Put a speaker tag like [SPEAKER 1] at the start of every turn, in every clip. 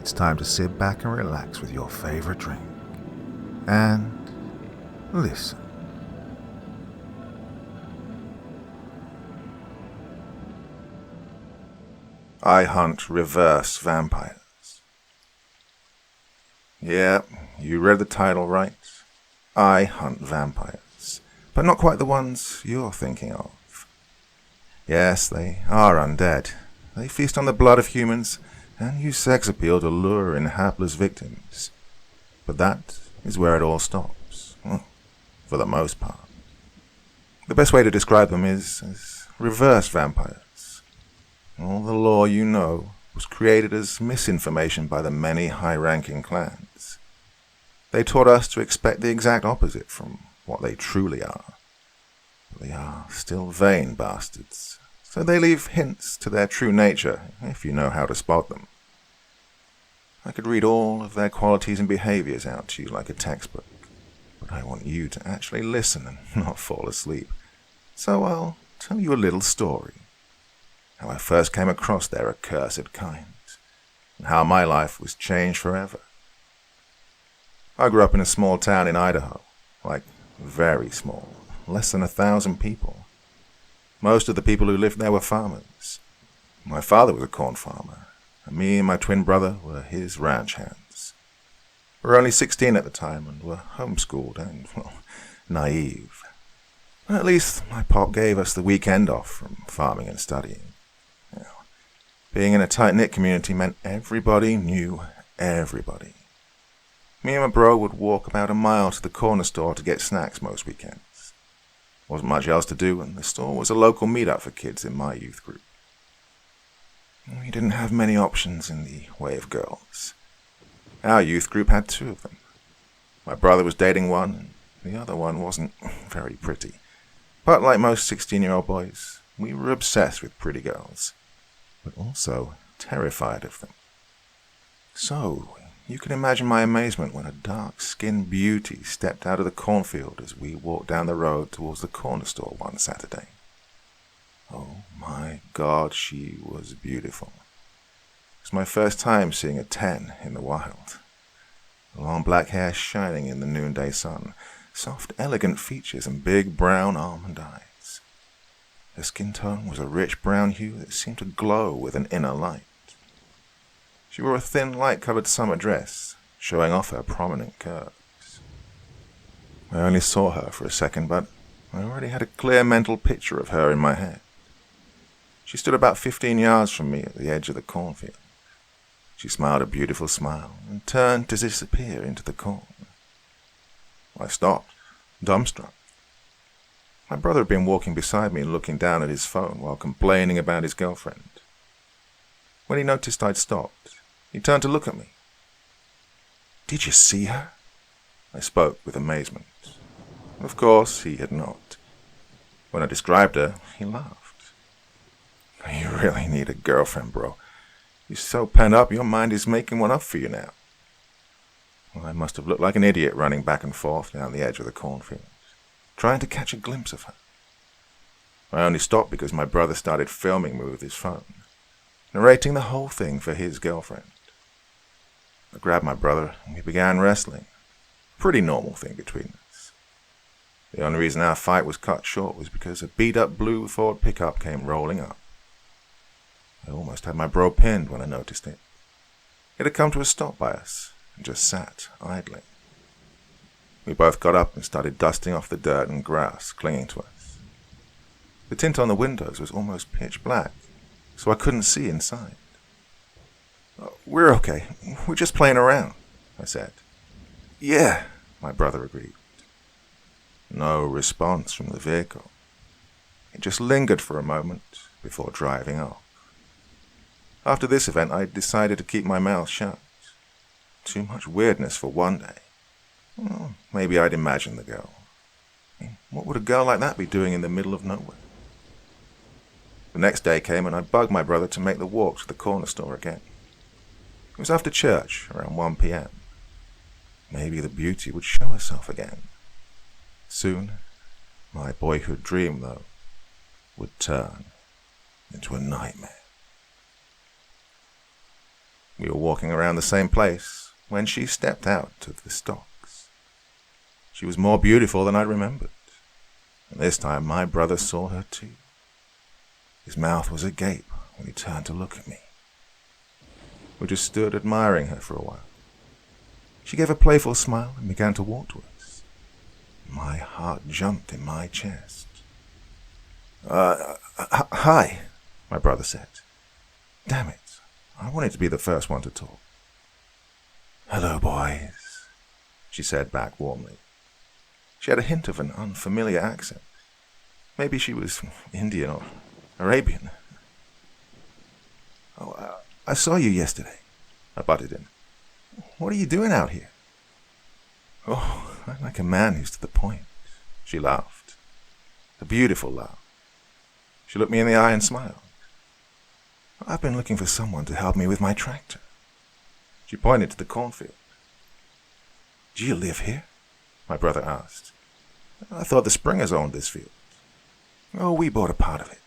[SPEAKER 1] it's time to sit back and relax with your favorite drink and listen. I hunt reverse vampires. Yeah, you read the title right. I hunt vampires, but not quite the ones you're thinking of. Yes, they are undead. They feast on the blood of humans and use sex appeal to lure in hapless victims. But that is where it all stops, for the most part. The best way to describe them is as reverse vampires. All the lore you know was created as misinformation by the many high-ranking clans. They taught us to expect the exact opposite from what they truly are. But they are still vain bastards, so they leave hints to their true nature if you know how to spot them. I could read all of their qualities and behaviors out to you like a textbook, but I want you to actually listen and not fall asleep. So I'll tell you a little story. How I first came across their accursed kind, and how my life was changed forever. I grew up in a small town in Idaho, like very small, less than 1,000 people. Most of the people who lived there were farmers. My father was a corn farmer, and me and my twin brother were his ranch hands. We were only 16 at the time and were homeschooled and, naive. At least my pop gave us the weekend off from farming and studying. Being in a tight-knit community meant everybody knew everybody. Me and my bro would walk about a mile to the corner store to get snacks most weekends. Wasn't much else to do, and the store was a local meetup for kids in my youth group. We didn't have many options in the way of girls. Our youth group had 2 of them. My brother was dating one, and the other one wasn't very pretty. But like most 16-year-old boys, we were obsessed with pretty girls, but also terrified of them. So, you can imagine my amazement when a dark-skinned beauty stepped out of the cornfield as we walked down the road towards the corner store one Saturday. Oh my God, she was beautiful. It was my first time seeing a 10 in the wild. Long black hair shining in the noonday sun, soft, elegant features and big brown almond eyes. Her skin tone was a rich brown hue that seemed to glow with an inner light. She wore a thin, light-coloured summer dress, showing off her prominent curves. I only saw her for a second, but I already had a clear mental picture of her in my head. She stood about 15 yards from me at the edge of the cornfield. She smiled a beautiful smile and turned to disappear into the corn. I stopped, dumbstruck. My brother had been walking beside me and looking down at his phone while complaining about his girlfriend. When he noticed I'd stopped, he turned to look at me. "Did you see her?" I spoke with amazement. Of course, he had not. When I described her, he laughed. "You really need a girlfriend, bro. You're so pent up, your mind is making one up for you now." Well, I must have looked like an idiot running back and forth down the edge of the cornfield, trying to catch a glimpse of her. I only stopped because my brother started filming me with his phone, narrating the whole thing for his girlfriend. I grabbed my brother and we began wrestling. Pretty normal thing between us. The only reason our fight was cut short was because a beat-up blue Ford pickup came rolling up. I almost had my bro pinned when I noticed it. It had come to a stop by us and just sat idling. We both got up and started dusting off the dirt and grass clinging to us. The tint on the windows was almost pitch black, so I couldn't see inside. "We're okay. We're just playing around," I said. "Yeah," my brother agreed. No response from the vehicle. It just lingered for a moment before driving off. After this event, I decided to keep my mouth shut. Too much weirdness for one day. Well, maybe I'd imagined the girl. What would a girl like that be doing in the middle of nowhere? The next day came and I bugged my brother to make the walk to the corner store again. It was after church, around 1 p.m. Maybe the beauty would show herself again. Soon, my boyhood dream, though, would turn into a nightmare. We were walking around the same place when she stepped out of the stocks. She was more beautiful than I remembered, and this time my brother saw her too. His mouth was agape when he turned to look at me. We just stood admiring her for a while. She gave a playful smile and began to walk to us. My heart jumped in my chest. Hi, my brother said. Damn it, I wanted to be the first one to talk. Hello, boys, she said back warmly. She had a hint of an unfamiliar accent. Maybe she was Indian or Arabian. Oh, I saw you yesterday, I butted in. What are you doing out here? Oh, I'm like a man who's to the point, she laughed. A beautiful laugh. She looked me in the eye and smiled. I've been looking for someone to help me with my tractor. She pointed to the cornfield. Do you live here? My brother asked. I thought the Springers owned this field. Oh, we bought a part of it,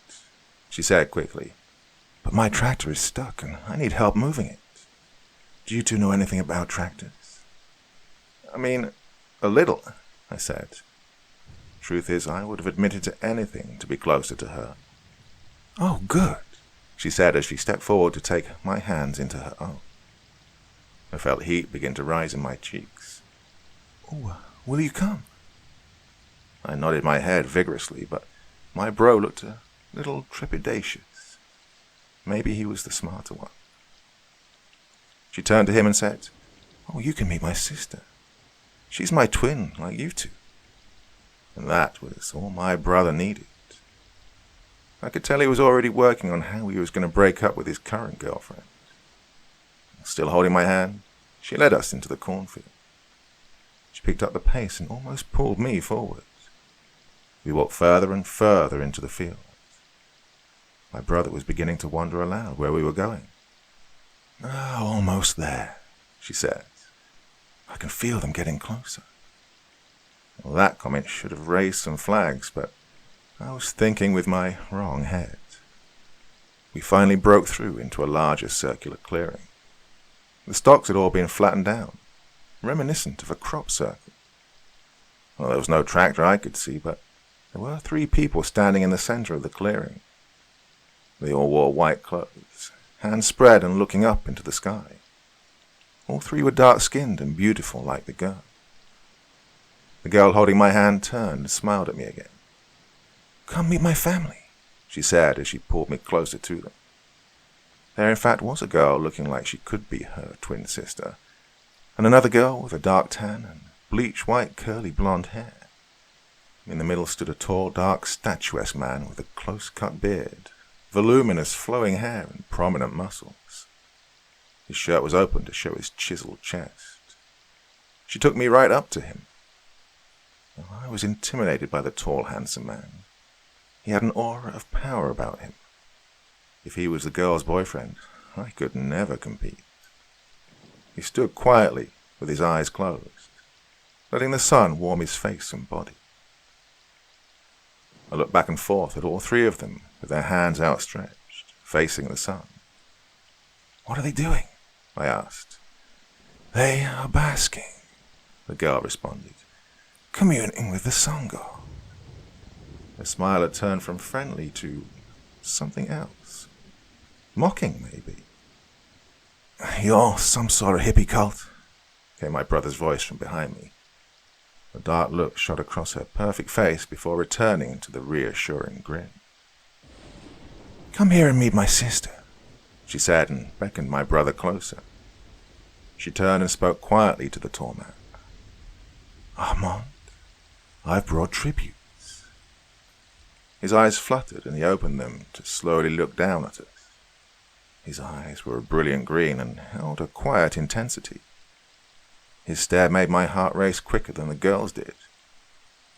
[SPEAKER 1] she said quickly. But my tractor is stuck and I need help moving it. Do you two know anything about tractors? I mean, a little, I said. Truth is, I would have admitted to anything to be closer to her. Oh, good, she said as she stepped forward to take my hands into her own. I felt heat begin to rise in my cheeks. Oh, will you come? I nodded my head vigorously, but my bro looked a little trepidatious. Maybe he was the smarter one. She turned to him and said, Oh, you can meet my sister. She's my twin, like you two. And that was all my brother needed. I could tell he was already working on how he was going to break up with his current girlfriend. Still holding my hand, she led us into the cornfield. She picked up the pace and almost pulled me forward. We walked further and further into the field. My brother was beginning to wonder aloud where we were going. Oh, almost there, she said. I can feel them getting closer. Well, that comment should have raised some flags, but I was thinking with my wrong head. We finally broke through into a larger circular clearing. The stalks had all been flattened down, reminiscent of a crop circle. Well, there was no tractor I could see, but there were 3 people standing in the center of the clearing. They all wore white clothes, hands spread and looking up into the sky. All 3 were dark-skinned and beautiful like the girl. The girl holding my hand turned and smiled at me again. Come meet my family, she said as she pulled me closer to them. There in fact was a girl looking like she could be her twin sister, and another girl with a dark tan and bleach white curly blonde hair. In the middle stood a tall, dark, statuesque man with a close-cut beard, voluminous flowing hair and prominent muscles. His shirt was open to show his chiseled chest. She took me right up to him. I was intimidated by the tall, handsome man. He had an aura of power about him. If he was the girl's boyfriend, I could never compete. He stood quietly with his eyes closed, letting the sun warm his face and body. I looked back and forth at all 3 of them with their hands outstretched, facing the sun. What are they doing? I asked. They are basking, the girl responded, communing with the sun god. Her smile had turned from friendly to something else. Mocking, maybe. You're some sort of hippie cult, came my brother's voice from behind me. A dark look shot across her perfect face before returning to the reassuring grin. Come here and meet my sister, she said and beckoned my brother closer. She turned and spoke quietly to the tall man. Armand, I've brought tributes. His eyes fluttered and he opened them to slowly look down at us. His eyes were a brilliant green and held a quiet intensity. His stare made my heart race quicker than the girl's did.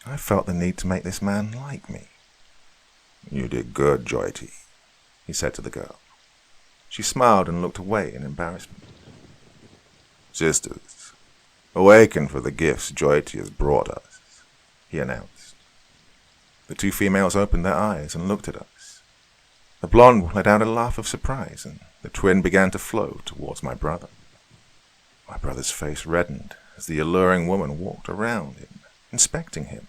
[SPEAKER 1] I felt the need to make this man like me. You did good, Joyty, he said to the girl. She smiled and looked away in embarrassment. Sisters, awaken for the gifts Joyty has brought us, he announced. The 2 females opened their eyes and looked at us. The blonde let out a laugh of surprise, and The twin began to flow towards my brother. My brother's face reddened as the alluring woman walked around him, inspecting him.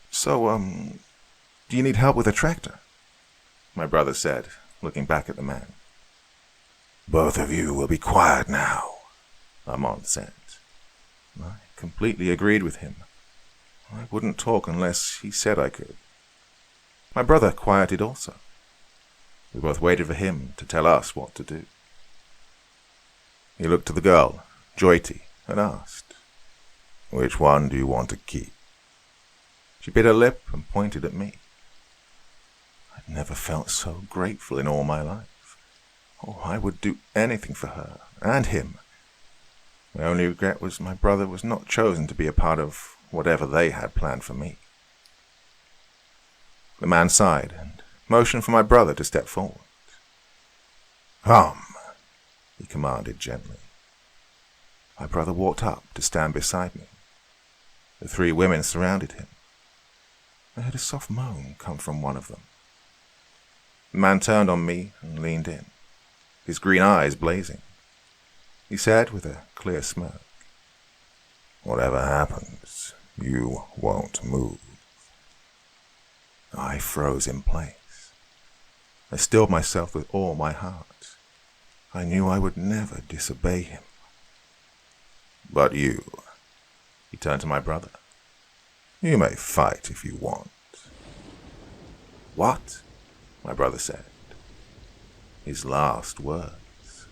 [SPEAKER 1] "So, do you need help with a tractor?" my brother said, looking back at the man. "Both of you will be quiet now," Armand said. I completely agreed with him. I wouldn't talk unless he said I could. My brother quieted also. We both waited for him to tell us what to do. He looked to the girl, Joyty, and asked, "Which one do you want to keep?" She bit her lip and pointed at me. I'd never felt so grateful in all my life. Oh, I would do anything for her and him. My only regret was my brother was not chosen to be a part of whatever they had planned for me. The man sighed and motioned for my brother to step forward. "Come," he commanded gently. My brother walked up to stand beside me. The three women surrounded him. I heard a soft moan come from one of them. The man turned on me and leaned in, his green eyes blazing. He said with a clear smirk, "Whatever happens, you won't move." I froze in place. I stilled myself with all my heart. I knew I would never disobey him. "But you," he turned to my brother, "you may fight if you want." "What?" my brother said. His last words.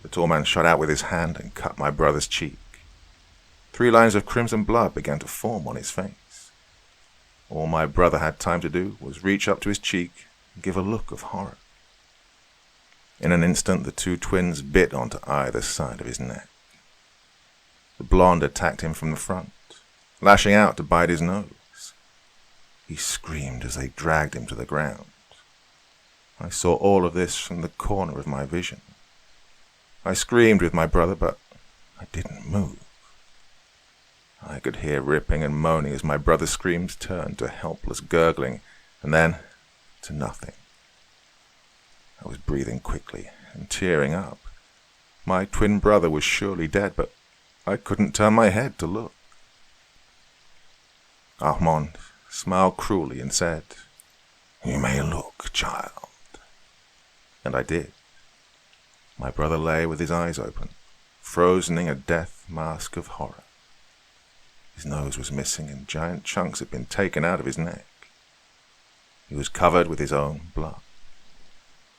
[SPEAKER 1] The tall man shot out with his hand and cut my brother's cheek. 3 lines of crimson blood began to form on his face. All my brother had time to do was reach up to his cheek and give a look of horror. In an instant, the 2 twins bit onto either side of his neck. The blonde attacked him from the front, lashing out to bite his nose. He screamed as they dragged him to the ground. I saw all of this from the corner of my vision. I screamed with my brother, but I didn't move. I could hear ripping and moaning as my brother's screams turned to helpless gurgling, and then to nothing. I was breathing quickly and tearing up. My twin brother was surely dead, but I couldn't turn my head to look. Armand smiled cruelly and said, "You may look, child." And I did. My brother lay with his eyes open, frozen in a death mask of horror. His nose was missing and giant chunks had been taken out of his neck. He was covered with his own blood.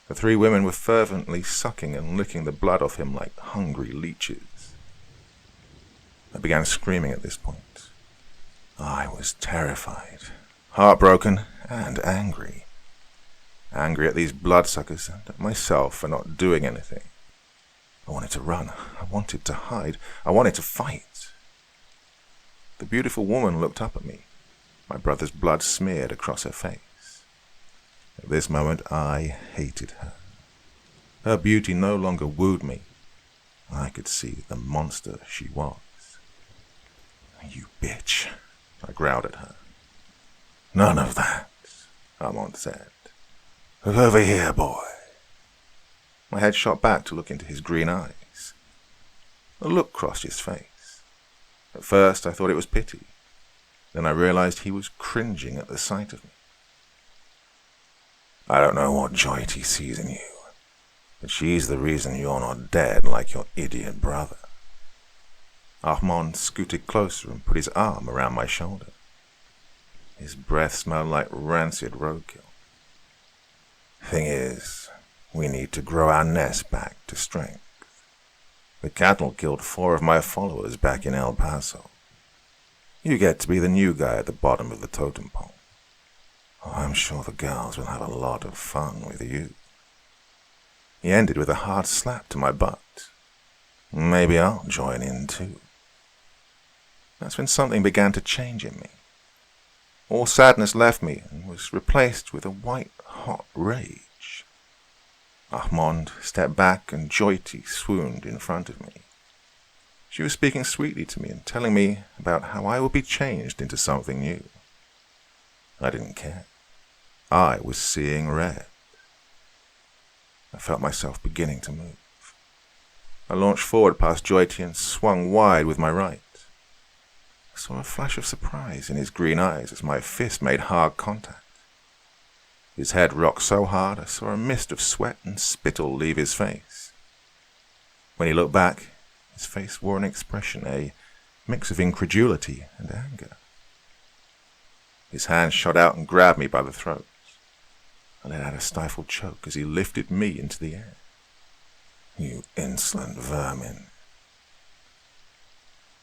[SPEAKER 1] The 3 women were fervently sucking and licking the blood off him like hungry leeches. I began screaming at this point. I was terrified, heartbroken, and angry. Angry at these bloodsuckers and at myself for not doing anything. I wanted to run. I wanted to hide. I wanted to fight. The beautiful woman looked up at me, my brother's blood smeared across her face. At this moment, I hated her. Her beauty no longer wooed me. I could see the monster she was. "You bitch," I growled at her. "None of that," Armand said. "Look over here, boy." My head shot back to look into his green eyes. A look crossed his face. At first I thought it was pity. Then I realized he was cringing at the sight of me. "I don't know what Joyty sees in you, but she's the reason you're not dead like your idiot brother." Armand scooted closer and put his arm around my shoulder. His breath smelled like rancid roadkill. "Thing is, we need to grow our nest back to strength. The cattle killed 4 of my followers back in El Paso. You get to be the new guy at the bottom of the totem pole. Oh, I'm sure the girls will have a lot of fun with you." He ended with a hard slap to my butt. "Maybe I'll join in too." That's when something began to change in me. All sadness left me and was replaced with a white-hot rage. Armand stepped back and Joyty swooned in front of me. She was speaking sweetly to me and telling me about how I would be changed into something new. I didn't care. I was seeing red. I felt myself beginning to move. I launched forward past Joyty and swung wide with my right. I saw a flash of surprise in his green eyes as my fist made hard contact. His head rocked so hard I saw a mist of sweat and spittle leave his face. When he looked back, his face wore an expression, a mix of incredulity and anger. His hand shot out and grabbed me by the throat. I let out a stifled choke as he lifted me into the air. "You insolent vermin.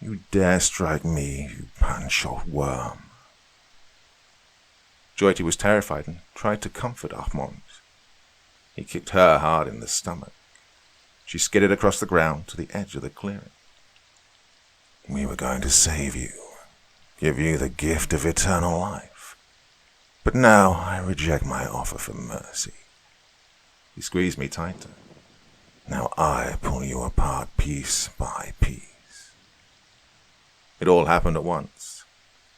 [SPEAKER 1] You dare strike me, you pan-shot worm." Joyty was terrified and tried to comfort Armand. He kicked her hard in the stomach. She skidded across the ground to the edge of the clearing. "We were going to save you, give you the gift of eternal life. But now I reject my offer for mercy." He squeezed me tighter. "Now I pull you apart piece by piece." It all happened at once.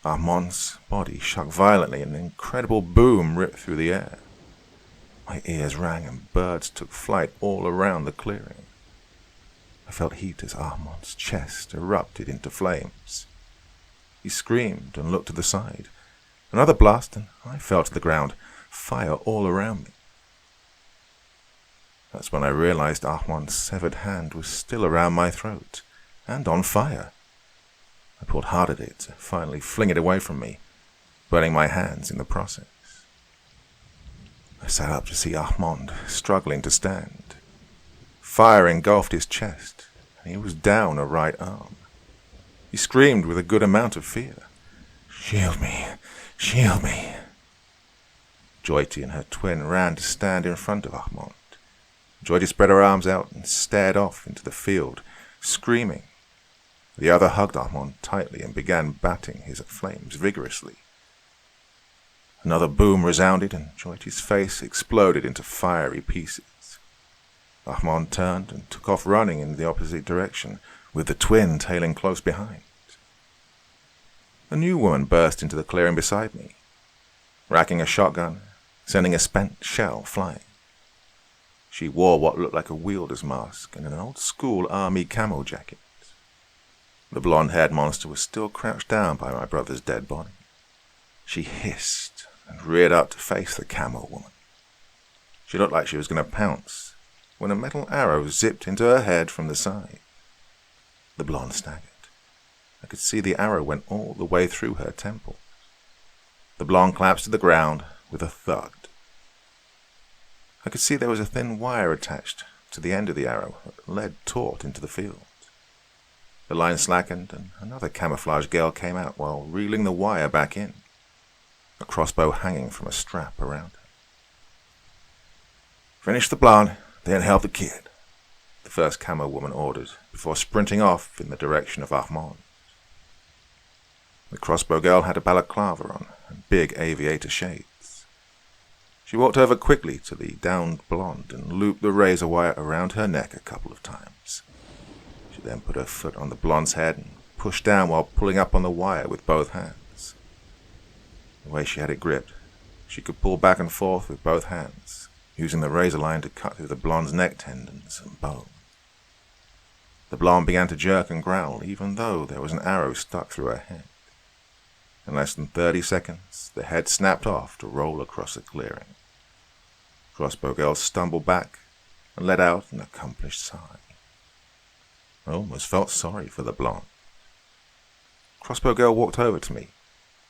[SPEAKER 1] Armand's body shook violently and an incredible boom ripped through the air. My ears rang and birds took flight all around the clearing. I felt heat as Armand's chest erupted into flames. He screamed and looked to the side. Another blast and I fell to the ground, fire all around me. That's when I realized Armand's severed hand was still around my throat and on fire. I pulled hard at it to finally fling it away from me, burning my hands in the process. I sat up to see Armand struggling to stand. Fire engulfed his chest, and he was down a right arm. He screamed with a good amount of fear. "Shield me! Shield me!" Joyty and her twin ran to stand in front of Armand. Joyty spread her arms out and stared off into the field, screaming. The other hugged Armand tightly and began batting his flames vigorously. Another boom resounded and Joyty's face exploded into fiery pieces. Armand turned and took off running in the opposite direction, with the twin tailing close behind. A new woman burst into the clearing beside me, racking a shotgun, sending a spent shell flying. She wore what looked like a wielder's mask and an old-school army camo jacket. The blonde-haired monster was still crouched down by my brother's dead body. She hissed and reared up to face the camo woman. She looked like she was going to pounce when a metal arrow zipped into her head from the side. The blonde staggered. I could see the arrow went all the way through her temple. The blonde collapsed to the ground with a thud. I could see there was a thin wire attached to the end of the arrow that led taut into the field. The line slackened and another camouflage girl came out while reeling the wire back in, a crossbow hanging from a strap around her. "Finish the blonde, then help the kid," the first camo woman ordered before sprinting off in the direction of Armand. The crossbow girl had a balaclava on and big aviator shades. She walked over quickly to the downed blonde and looped the razor wire around her neck a couple of times. She then put her foot on the blonde's head and pushed down while pulling up on the wire with both hands. The way she had it gripped, she could pull back and forth with both hands, using the razor line to cut through the blonde's neck tendons and bone. The blonde began to jerk and growl, even though there was an arrow stuck through her head. In less than 30 seconds, the head snapped off to roll across the clearing. Crossbow girl stumbled back and let out an accomplished sigh. I almost felt sorry for the blonde. Crossbow girl walked over to me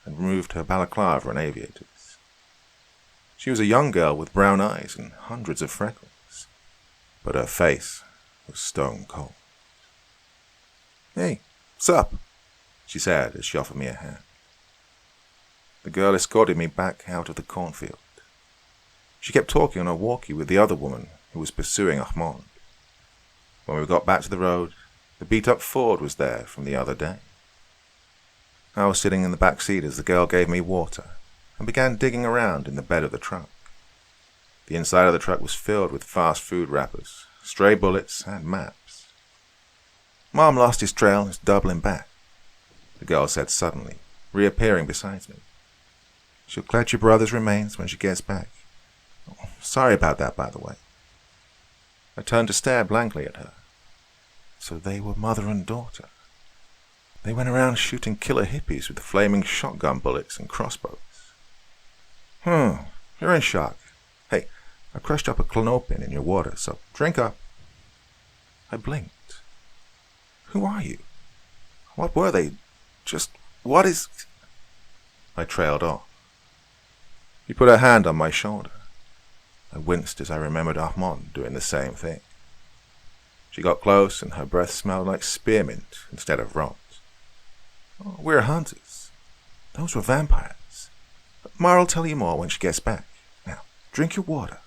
[SPEAKER 1] and removed her balaclava and aviators. She was a young girl with brown eyes and hundreds of freckles, but her face was stone cold. "Hey, sup?" she said as she offered me a hand. The girl escorted me back out of the cornfield. She kept talking on her walkie with the other woman who was pursuing Armand. When we got back to the road, the beat-up Ford was there from the other day. I was sitting in the back seat as the girl gave me water and began digging around in the bed of the truck. The inside of the truck was filled with fast food wrappers, stray bullets, and maps. "Mom lost his trail and is doubling back," the girl said suddenly, reappearing beside me. "She'll collect your brother's remains when she gets back. Oh, sorry about that, by the way." I turned to stare blankly at her. So they were mother and daughter. They went around shooting killer hippies with flaming shotgun bullets and crossbows. You're in shock. Hey, I crushed up a clonopin in your water, so drink up. I blinked. Who are you? What were they? What is... I trailed off. She put her hand on my shoulder. I winced as I remembered Armand doing the same thing. She got close and her breath smelled like spearmint instead of rot. Oh, we're hunters. Those were vampires. Mara'll tell you more when she gets back. Now, drink your water.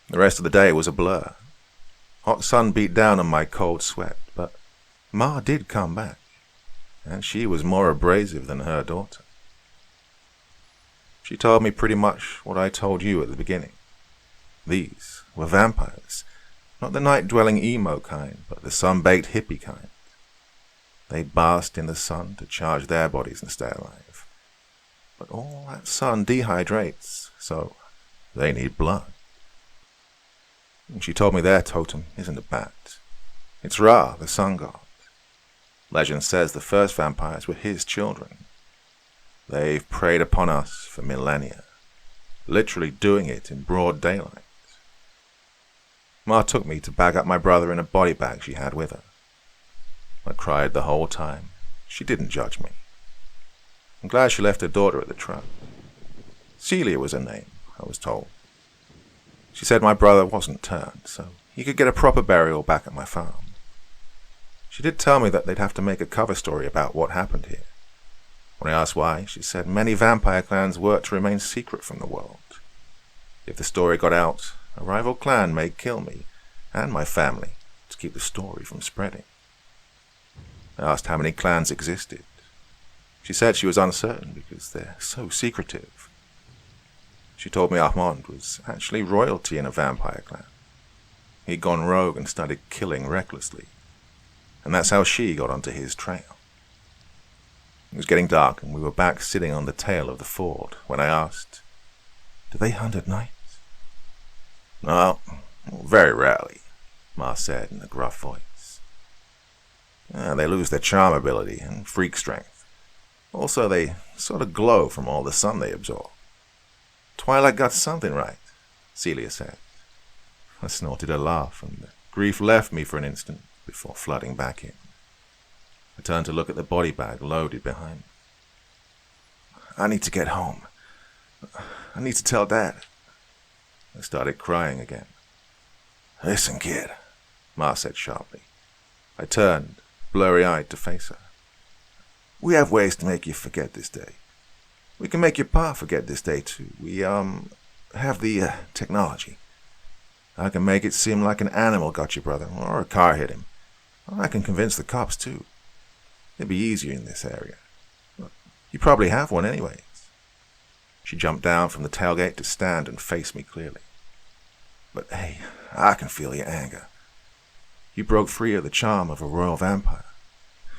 [SPEAKER 1] The rest of the day was a blur. Hot sun beat down on my cold sweat, but Ma did come back, and she was more abrasive than her daughter. She told me pretty much what I told you at the beginning. These were vampires, not the night-dwelling emo kind, but the sun-baked hippie kind. They basked in the sun to charge their bodies and stay alive. But all that sun dehydrates, so they need blood. And she told me their totem isn't a bat. It's Ra, the sun god. Legend says the first vampires were his children. They've preyed upon us for millennia, literally doing it in broad daylight. Ma took me to bag up my brother in a body bag she had with her. I cried the whole time. She didn't judge me. I'm glad she left her daughter at the truck. Celia was her name, I was told. She said my brother wasn't turned, so he could get a proper burial back at my farm. She did tell me that they'd have to make a cover story about what happened here. When I asked why, she said many vampire clans work to remain secret from the world. If the story got out, a rival clan may kill me and my family to keep the story from spreading. I asked how many clans existed. She said she was uncertain because they're so secretive. She told me Armand was actually royalty in a vampire clan. He'd gone rogue and started killing recklessly, and that's how she got onto his trail. It was getting dark and we were back sitting on the tail of the ford when I asked, "Do they hunt at night?" "No, very rarely," Ma said in a gruff voice. They lose their charm ability and freak strength. Also, they sort of glow from all the sun they absorb. "Twilight got something right," Celia said. I snorted a laugh, and the grief left me for an instant before flooding back in. I turned to look at the body bag loaded behind me. "I need to get home. I need to tell Dad." I started crying again. "Listen, kid," Ma said sharply. I turned, blurry-eyed, to face her. "We have ways to make you forget this day. We can make your pa forget this day, too. We, have the, technology. I can make it seem like an animal got your brother, or a car hit him. I can convince the cops, too. It'd be easier in this area. You probably have one anyways." She jumped down from the tailgate to stand and face me clearly. "But hey, I can feel your anger. You broke free of the charm of a royal vampire.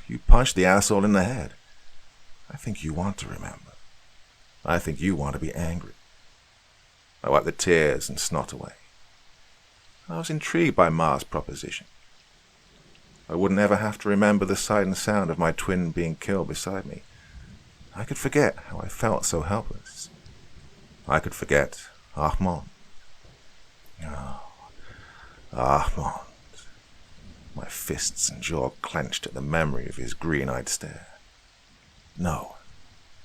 [SPEAKER 1] You punched the asshole in the head. I think you want to remember. I think you want to be angry." I wiped the tears and snot away. I was intrigued by Ma's proposition. I wouldn't ever have to remember the sight and sound of my twin being killed beside me. I could forget how I felt so helpless. I could forget Armand. Oh, Armand. My fists and jaw clenched at the memory of his green-eyed stare. "No,"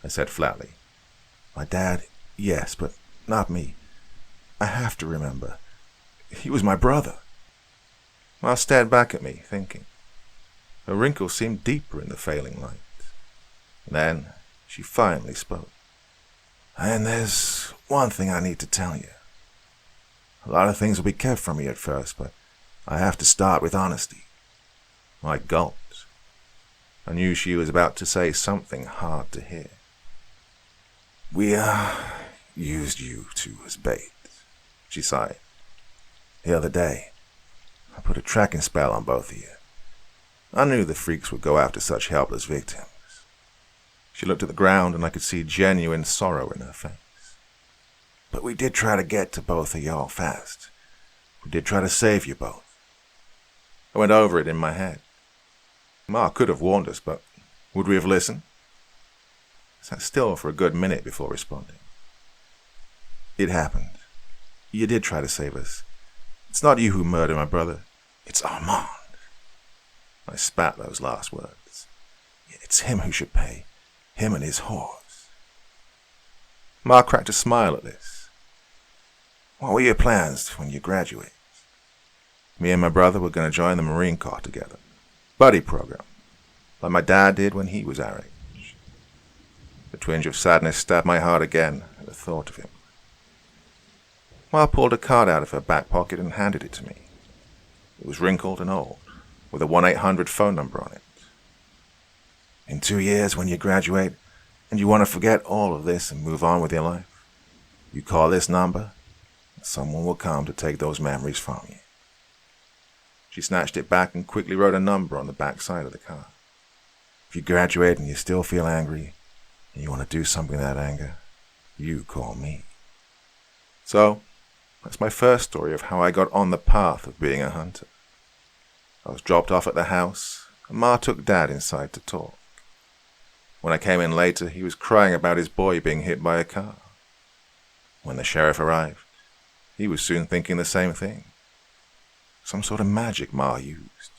[SPEAKER 1] I said flatly. "My dad, yes, but not me. I have to remember. He was my brother." Ma stared back at me, thinking. Her wrinkles seemed deeper in the failing light. Then she finally spoke. "And there's one thing I need to tell you. A lot of things will be kept from you at first, but I have to start with honesty." I gulped. I knew she was about to say something hard to hear. "We, used you two as bait," she sighed. "The other day, I put a tracking spell on both of you. I knew the freaks would go after such helpless victims." She looked at the ground and I could see genuine sorrow in her face. "But we did try to get to both of y'all fast. who did try to save you both. I went over it in my head. Ma could have warned us, but would we have listened? Sat still for a good minute before responding. It happened. You did try to save us. It's not you who murdered my brother. It's Armand. I spat those last words. It's him who should pay. Him and his whores. Ma cracked a smile at this. What were your plans when you graduate? Me and my brother were going to join the Marine Corps together. Buddy program. Like my dad did when he was our age. The twinge of sadness stabbed my heart again at the thought of him. Ma pulled a card out of her back pocket and handed it to me. It was wrinkled and old, with a 1-800 phone number on it. In 2 years, when you graduate, and you want to forget all of this and move on with your life, you call this number, and someone will come to take those memories from you. She snatched it back and quickly wrote a number on the back side of the card. If you graduate and you still feel angry, and you want to do something with that anger, you call me. So, that's my first story of how I got on the path of being a hunter. I was dropped off at the house, and Ma took Dad inside to talk. When I came in later, he was crying about his boy being hit by a car. When the sheriff arrived, he was soon thinking the same thing. Some sort of magic Ma used.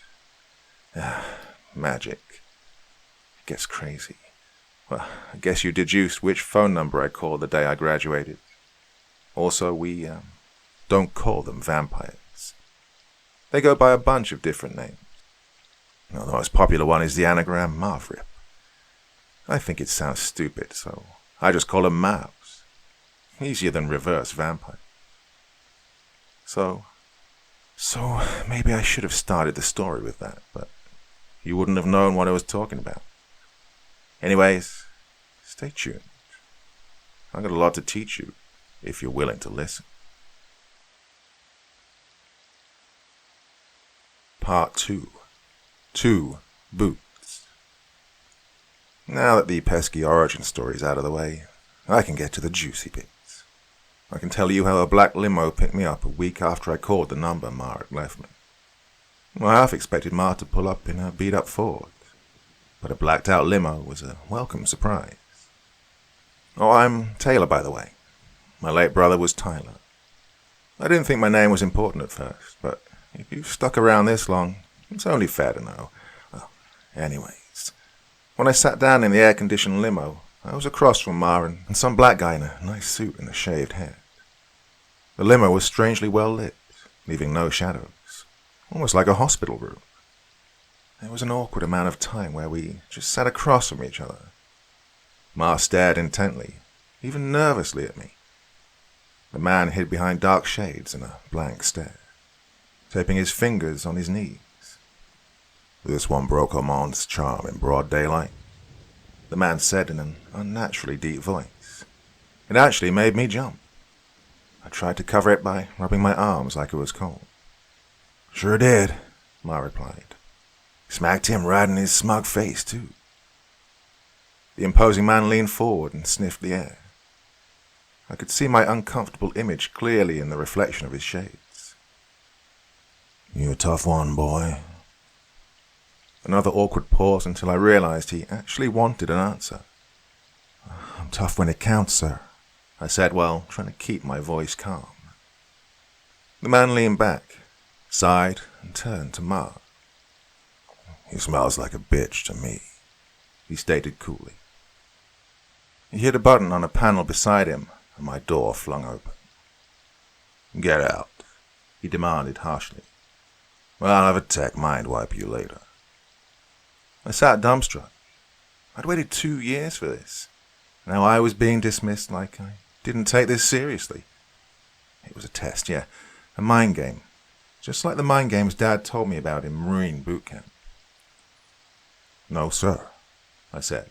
[SPEAKER 1] Magic. It gets crazy. Well, I guess you deduced which phone number I called the day I graduated. Also, we don't call them vampires. They go by a bunch of different names. The most popular one is the anagram Mavrip. I think it sounds stupid, so I just call them Mavs. Easier than reverse vampire. So maybe I should have started the story with that, but you wouldn't have known what I was talking about. Anyways, stay tuned. I've got a lot to teach you, if you're willing to listen. Part 2. 2 Boots. Now that the pesky origin story is out of the way, I can get to the juicy bits. I can tell you how a black limo picked me up a week after I called the number Ma had left me. I half expected Ma to pull up in her beat-up Ford, but a blacked-out limo was a welcome surprise. Oh, I'm Taylor, by the way. My late brother was Tyler. I didn't think my name was important at first, but if you've stuck around this long, it's only fair to know. Well, anyways, when I sat down in the air-conditioned limo, I was across from Ma and some black guy in a nice suit and a shaved head. The limo was strangely well lit, leaving no shadows, almost like a hospital room. There was an awkward amount of time where we just sat across from each other. Ma stared intently, even nervously at me. The man hid behind dark shades in a blank stare, taping his fingers on his knees. This one broke Armand's charm in broad daylight, the man said in an unnaturally deep voice. It actually made me jump. I tried to cover it by rubbing my arms like it was cold. Sure did, Ma replied. Smacked him right in his smug face, too. The imposing man leaned forward and sniffed the air. I could see my uncomfortable image clearly in the reflection of his shades. You a tough one, boy. Another awkward pause until I realized he actually wanted an answer. I'm tough when it counts, sir, I said while trying to keep my voice calm. The man leaned back, sighed, and turned to Ma. He smells like a bitch to me, he stated coolly. He hit a button on a panel beside him, and my door flung open. Get out, he demanded harshly. Well, I'll have a tech mind wipe you later. I sat dumbstruck. I'd waited 2 years for this. Now I was being dismissed like I didn't take this seriously. It was a test, yeah, a mind game, just like the mind games Dad told me about in Marine boot camp. No, sir, I said.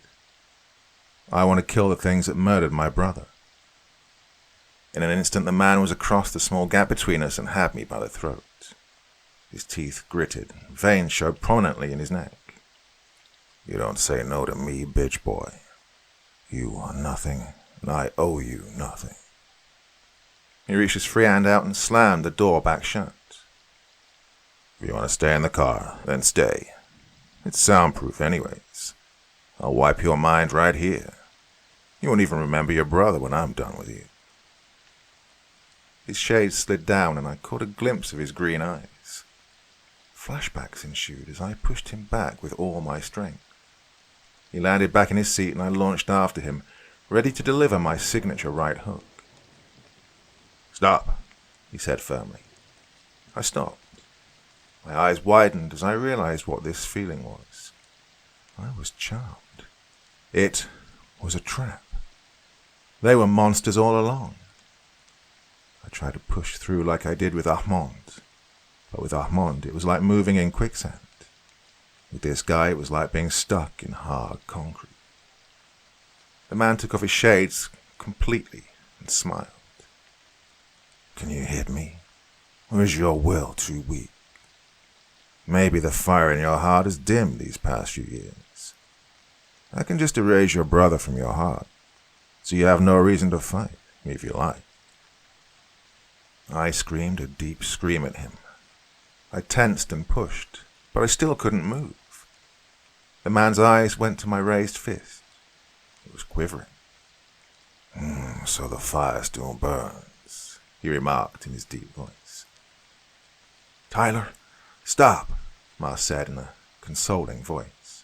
[SPEAKER 1] I want to kill the things that murdered my brother. In an instant, the man was across the small gap between us and had me by the throat. His teeth gritted, veins showed prominently in his neck. You don't say no to me, bitch boy. You are nothing, and I owe you nothing. He reached his free hand out and slammed the door back shut. If you want to stay in the car, then stay. It's soundproof anyways. I'll wipe your mind right here. You won't even remember your brother when I'm done with you." His shades slid down and I caught a glimpse of his green eyes. Flashbacks ensued as I pushed him back with all my strength. He landed back in his seat and I launched after him, ready to deliver my signature right hook. "Stop," he said firmly. I stopped. My eyes widened as I realized what this feeling was. I was charmed. It was a trap. They were monsters all along. I tried to push through like I did with Armand. But with Armand, it was like moving in quicksand. With this guy, it was like being stuck in hard concrete. The man took off his shades completely and smiled. "Can you hit me? Or is your will too weak? Maybe the fire in your heart has dimmed these past few years. I can just erase your brother from your heart, so you have no reason to fight, if you like." I screamed a deep scream at him. I tensed and pushed, but I still couldn't move. The man's eyes went to my raised fist. It was quivering. "So the fire still burns," he remarked in his deep voice. "Tyler, stop," Ma said in a consoling voice.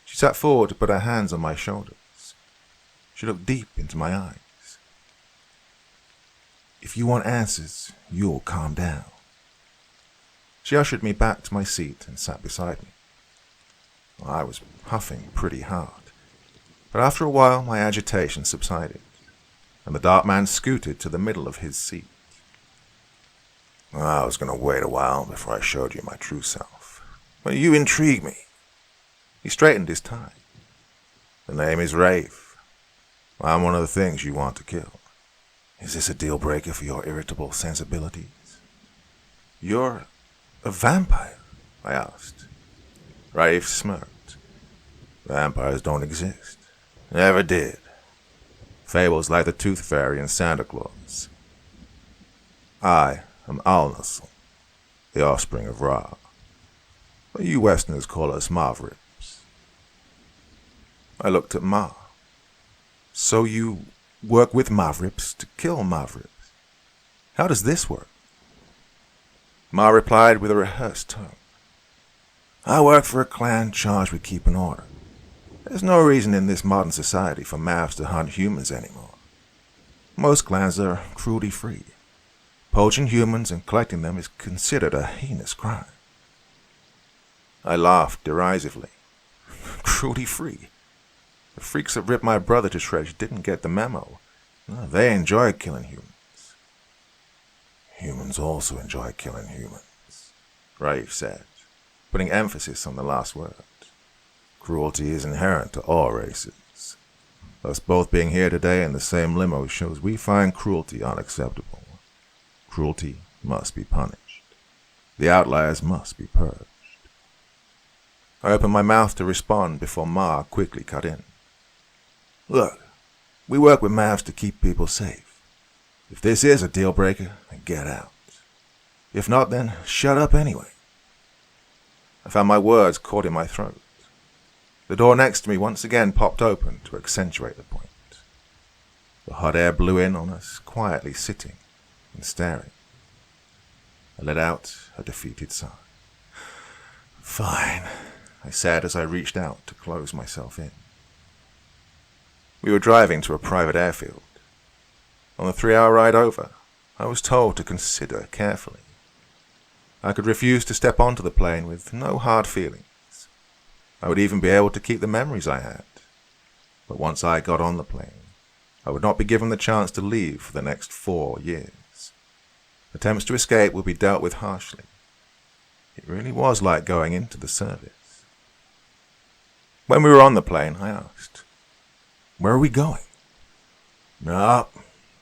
[SPEAKER 1] She sat forward to put her hands on my shoulders. She looked deep into my eyes. "If you want answers, you'll calm down." She ushered me back to my seat and sat beside me. I was huffing pretty hard, but after a while my agitation subsided, and the dark man scooted to the middle of his seat. "I was going to wait a while before I showed you my true self, but you intrigue me." He straightened his tie. "The name is Rafe. I'm one of the things you want to kill. Is this a deal breaker for your irritable sensibilities?" "You're a vampire?" I asked. Rafe smirked. "Vampires don't exist. Never did. Fables like the Tooth Fairy and Santa Claus. I am Alnasl, the offspring of Ra. But you Westerners call us Mavrips." I looked at Ma. "So you work with Mavrips to kill Mavrips? How does this work?" Ma replied with a rehearsed tone. "I work for a clan charged with keeping order. There's no reason in this modern society for Mavs to hunt humans anymore. Most clans are cruelty-free. Poaching humans and collecting them is considered a heinous crime." I laughed derisively. Cruelty-free? The freaks that ripped my brother to shreds didn't get the memo. No, they enjoy killing humans. "Humans also enjoy killing humans," Rafe said, putting emphasis on the last word. "Cruelty is inherent to all races. Us both being here today in the same limo shows we find cruelty unacceptable. Cruelty must be punished. The outliers must be purged." I opened my mouth to respond before Ma quickly cut in. "Look, we work with Mavs to keep people safe. If this is a deal breaker, then get out. If not, then shut up anyway." I found my words caught in my throat. The door next to me once again popped open to accentuate the point. The hot air blew in on us, quietly sitting and staring. I let out a defeated sigh. "Fine," I said as I reached out to close myself in. We were driving to a private airfield. On the 3-hour ride over, I was told to consider carefully. I could refuse to step onto the plane with no hard feelings. I would even be able to keep the memories I had. But once I got on the plane, I would not be given the chance to leave for the next 4 years. Attempts to escape would be dealt with harshly. It really was like going into the service. When we were on the plane, I asked, "Where are we going?" "No,"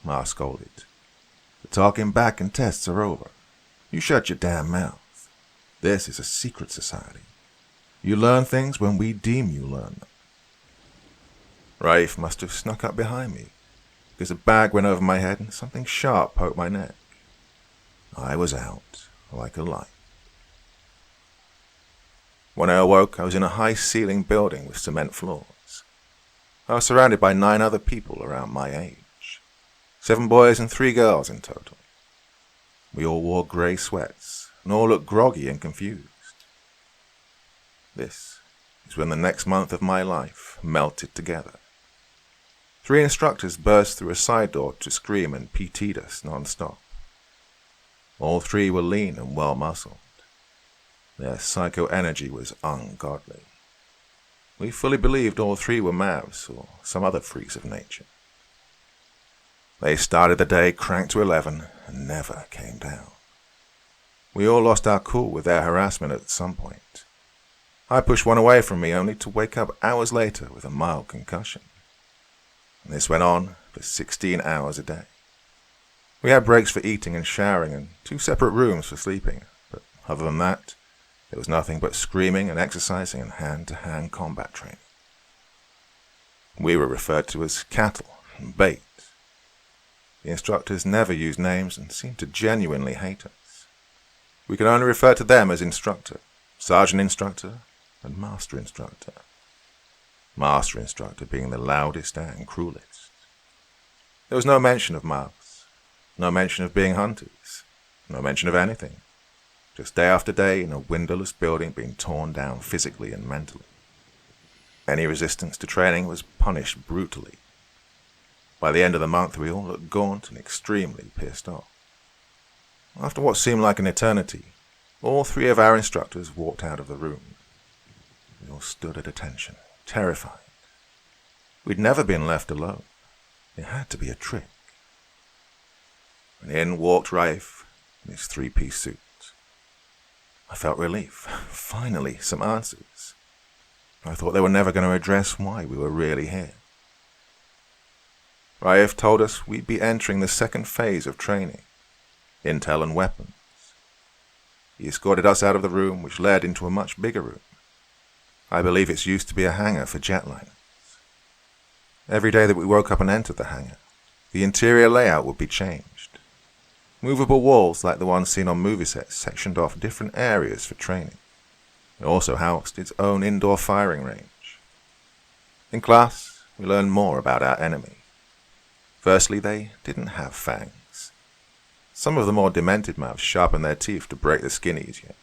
[SPEAKER 1] Ma scolded. "The talking back and tests are over. You shut your damn mouth. This is a secret society. You learn things when we deem you learn them." Rafe must have snuck up behind me, because a bag went over my head and something sharp poked my neck. I was out like a light. When I awoke, I was in a high-ceilinged building with cement floors. I was surrounded by 9 other people around my age. 7 boys and 3 girls in total. We all wore grey sweats and all looked groggy and confused. This is when the next month of my life melted together. 3 instructors burst through a side door to scream and PT'd us non-stop. All 3 were lean and well-muscled. Their psycho energy was ungodly. We fully believed all 3 were Mavs or some other freaks of nature. They started the day cranked to 11 and never came down. We all lost our cool with their harassment at some point. I pushed one away from me only to wake up hours later with a mild concussion. And this went on for 16 hours a day. We had breaks for eating and showering and 2 separate rooms for sleeping, but other than that, there was nothing but screaming and exercising and hand-to-hand combat training. We were referred to as cattle and bait. The instructors never used names and seemed to genuinely hate us. We could only refer to them as instructor, sergeant instructor, and master instructor. Master instructor being the loudest and cruelest. There was no mention of mouths, no mention of being hunters, no mention of anything. Just day after day in a windowless building being torn down physically and mentally. Any resistance to training was punished brutally. By the end of the month, we all looked gaunt and extremely pissed off. After what seemed like an eternity, all 3 of our instructors walked out of the room. We all stood at attention, terrified. We'd never been left alone. It had to be a trick. And in walked Rafe in his 3-piece suit. I felt relief. Finally, some answers. I thought they were never going to address why we were really here. Raif told us we'd be entering the 2nd phase of training, intel and weapons. He escorted us out of the room, which led into a much bigger room. I believe it's used to be a hangar for jetliners. Every day that we woke up and entered the hangar, the interior layout would be changed. Movable walls like the ones seen on movie sets sectioned off different areas for training. It also housed its own indoor firing range. In class, we learned more about our enemy. Firstly, they didn't have fangs. Some of the more demented mouths sharpened their teeth to break the skin easier.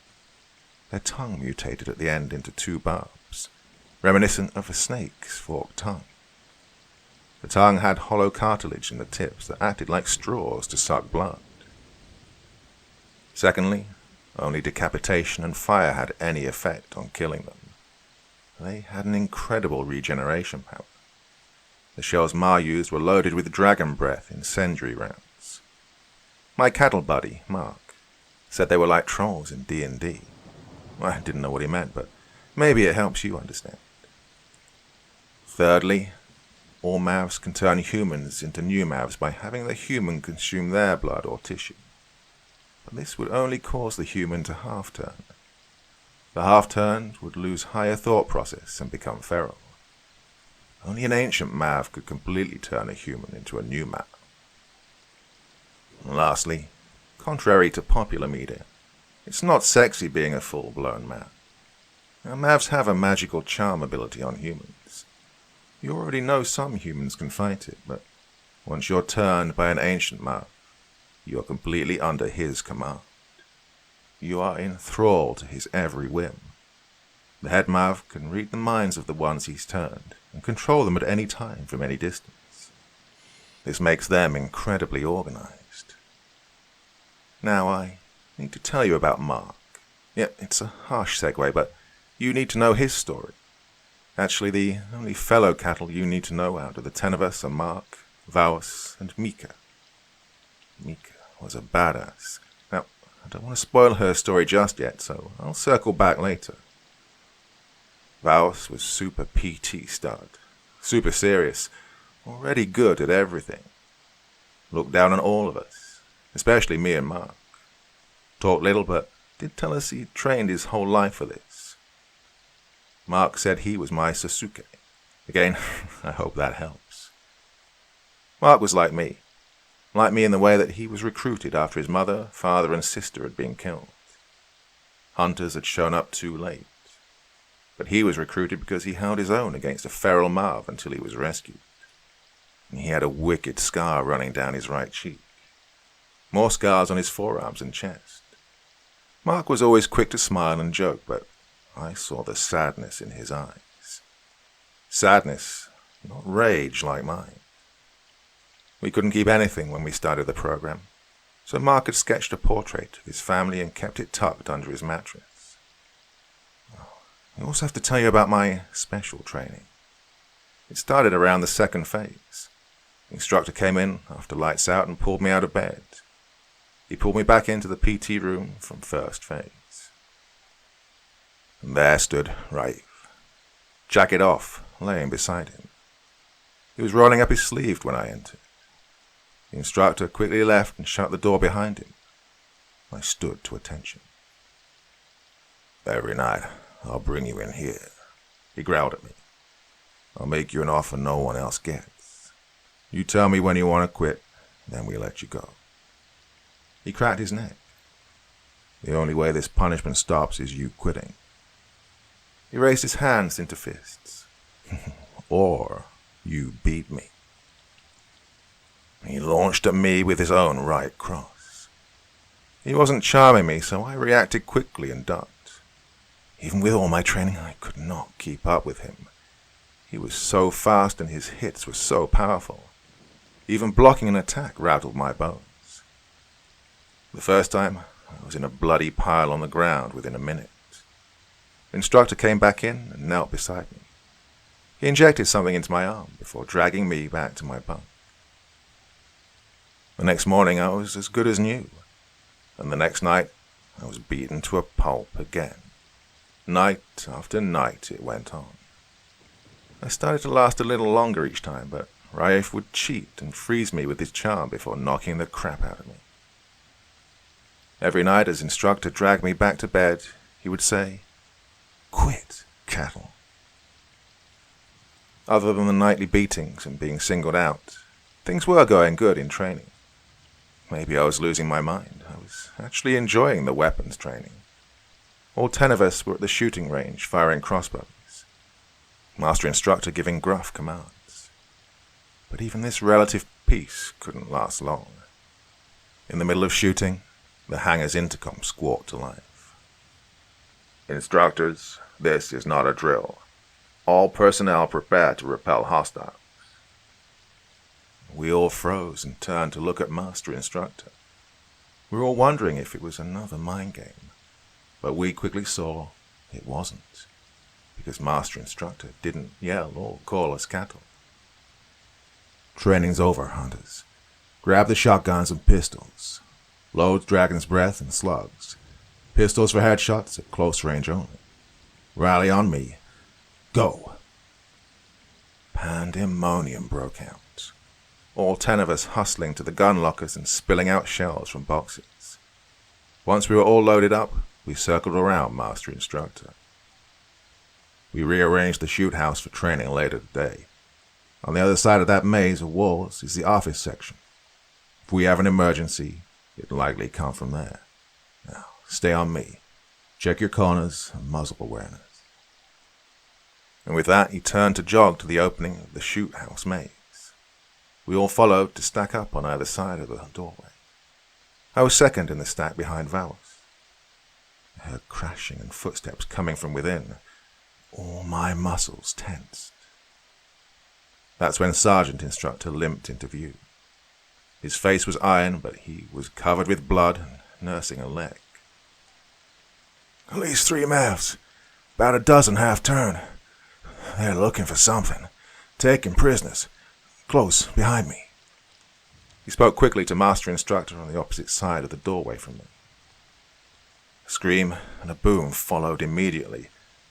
[SPEAKER 1] Their tongue mutated at the end into 2 barbs, reminiscent of a snake's forked tongue. The tongue had hollow cartilage in the tips that acted like straws to suck blood. Secondly, only decapitation and fire had any effect on killing them. They had an incredible regeneration power. The shells Ma used were loaded with dragon breath incendiary rounds. My cattle buddy, Mark, said they were like trolls in D&D. I didn't know what he meant, but maybe it helps you understand. Thirdly, all mouths can turn humans into new mouths by having the human consume their blood or tissue. But this would only cause the human to half-turn. The half-turned would lose higher thought process and become feral. Only an ancient mouth could completely turn a human into a new mouth. And lastly, contrary to popular media, it's not sexy being a full-blown mouth. Now, mouths have a magical charm ability on humans. You already know some humans can fight it, but once you're turned by an ancient mouth, you are completely under his command. You are in thrall to his every whim. The head mouth can read the minds of the ones he's turned and control them at any time from any distance. This makes them incredibly organized. Now I need to tell you about Mark. Yeah, it's a harsh segue, but you need to know his story. Actually, the only fellow cattle you need to know out of the 10 of us are Mark, Vaus, and Mika. Mika was a badass. Now, I don't want to spoil her story just yet, so I'll circle back later. Vaus was super PT stud, super serious, already good at everything. Looked down on all of us, especially me and Mark. Talked little, but did tell us he'd trained his whole life for this. Mark said he was my Sasuke. Again, I hope that helps. Mark was like me in the way that he was recruited after his mother, father, and sister had been killed. Hunters had shown up too late. but he was recruited because he held his own against a feral mob until he was rescued. And he had a wicked scar running down his right cheek. More scars on his forearms and chest. Mark was always quick to smile and joke, but I saw the sadness in his eyes. Sadness, not rage like mine. We couldn't keep anything when we started the program, so Mark had sketched a portrait of his family and kept it tucked under his mattress. I also have to tell you about my special training. It started around the second phase. The instructor came in after lights out and pulled me out of bed. He pulled me back into the PT room from first phase. And there stood Raif, jacket off, laying beside him. He was rolling up his sleeve when I entered. The instructor quickly left and shut the door behind him. I stood to attention. "Every night, I'll bring you in here," he growled at me. "I'll make you an offer no one else gets. You tell me when you want to quit, then we let you go." He cracked his neck. "The only way this punishment stops is you quitting." He raised his hands into fists. "Or you beat me." He launched at me with his own right cross. He wasn't charming me, so I reacted quickly and ducked. Even with all my training, I could not keep up with him. He was so fast and his hits were so powerful. Even blocking an attack rattled my bones. The first time, I was in a bloody pile on the ground within a minute. The instructor came back in and knelt beside me. He injected something into my arm before dragging me back to my bunk. The next morning, I was as good as new. And the next night, I was beaten to a pulp again. Night after night, it went on. I started to last a little longer each time, but Raif would cheat and freeze me with his charm before knocking the crap out of me. Every night, as instructor dragged me back to bed, he would say, "Quit, cattle." Other than the nightly beatings and being singled out, things were going good in training. Maybe I was losing my mind. I was actually enjoying the weapons training. All 10 of us were at the shooting range firing crossbows. Master instructor giving gruff commands. But even this relative peace couldn't last long. In the middle of shooting, the hangar's intercom squawked to life. "Instructors, this is not a drill. All personnel prepare to repel hostiles." We all froze and turned to look at Master Instructor. We were all wondering if it was another mind game, but we quickly saw it wasn't, because Master Instructor didn't yell or call us cattle. "Training's over, hunters. Grab the shotguns and pistols. Load Dragon's Breath and slugs. Pistols for headshots at close range only. Rally on me. Go." Pandemonium broke out. All 10 of us hustling to the gun lockers and spilling out shells from boxes. Once we were all loaded up, we circled around Master Instructor. We rearranged the shoot house for training later today. On the other side of that maze of walls is the office section. If we have an emergency, it'll likely come from there. Now, stay on me. Check your corners and muzzle awareness. And with that, he turned to jog to the opening of the shoot house maze. We all followed to stack up on either side of the doorway. I was second in the stack behind Valos. I heard crashing and footsteps coming from within. All my muscles tensed. That's when Sergeant Instructor limped into view. His face was iron, but he was covered with blood and nursing a leg. "At least 3 mavs. About a dozen half-turn. They're looking for something. Taking prisoners. Close, behind me." He spoke quickly to Master Instructor on the opposite side of the doorway from me. A scream and a boom followed immediately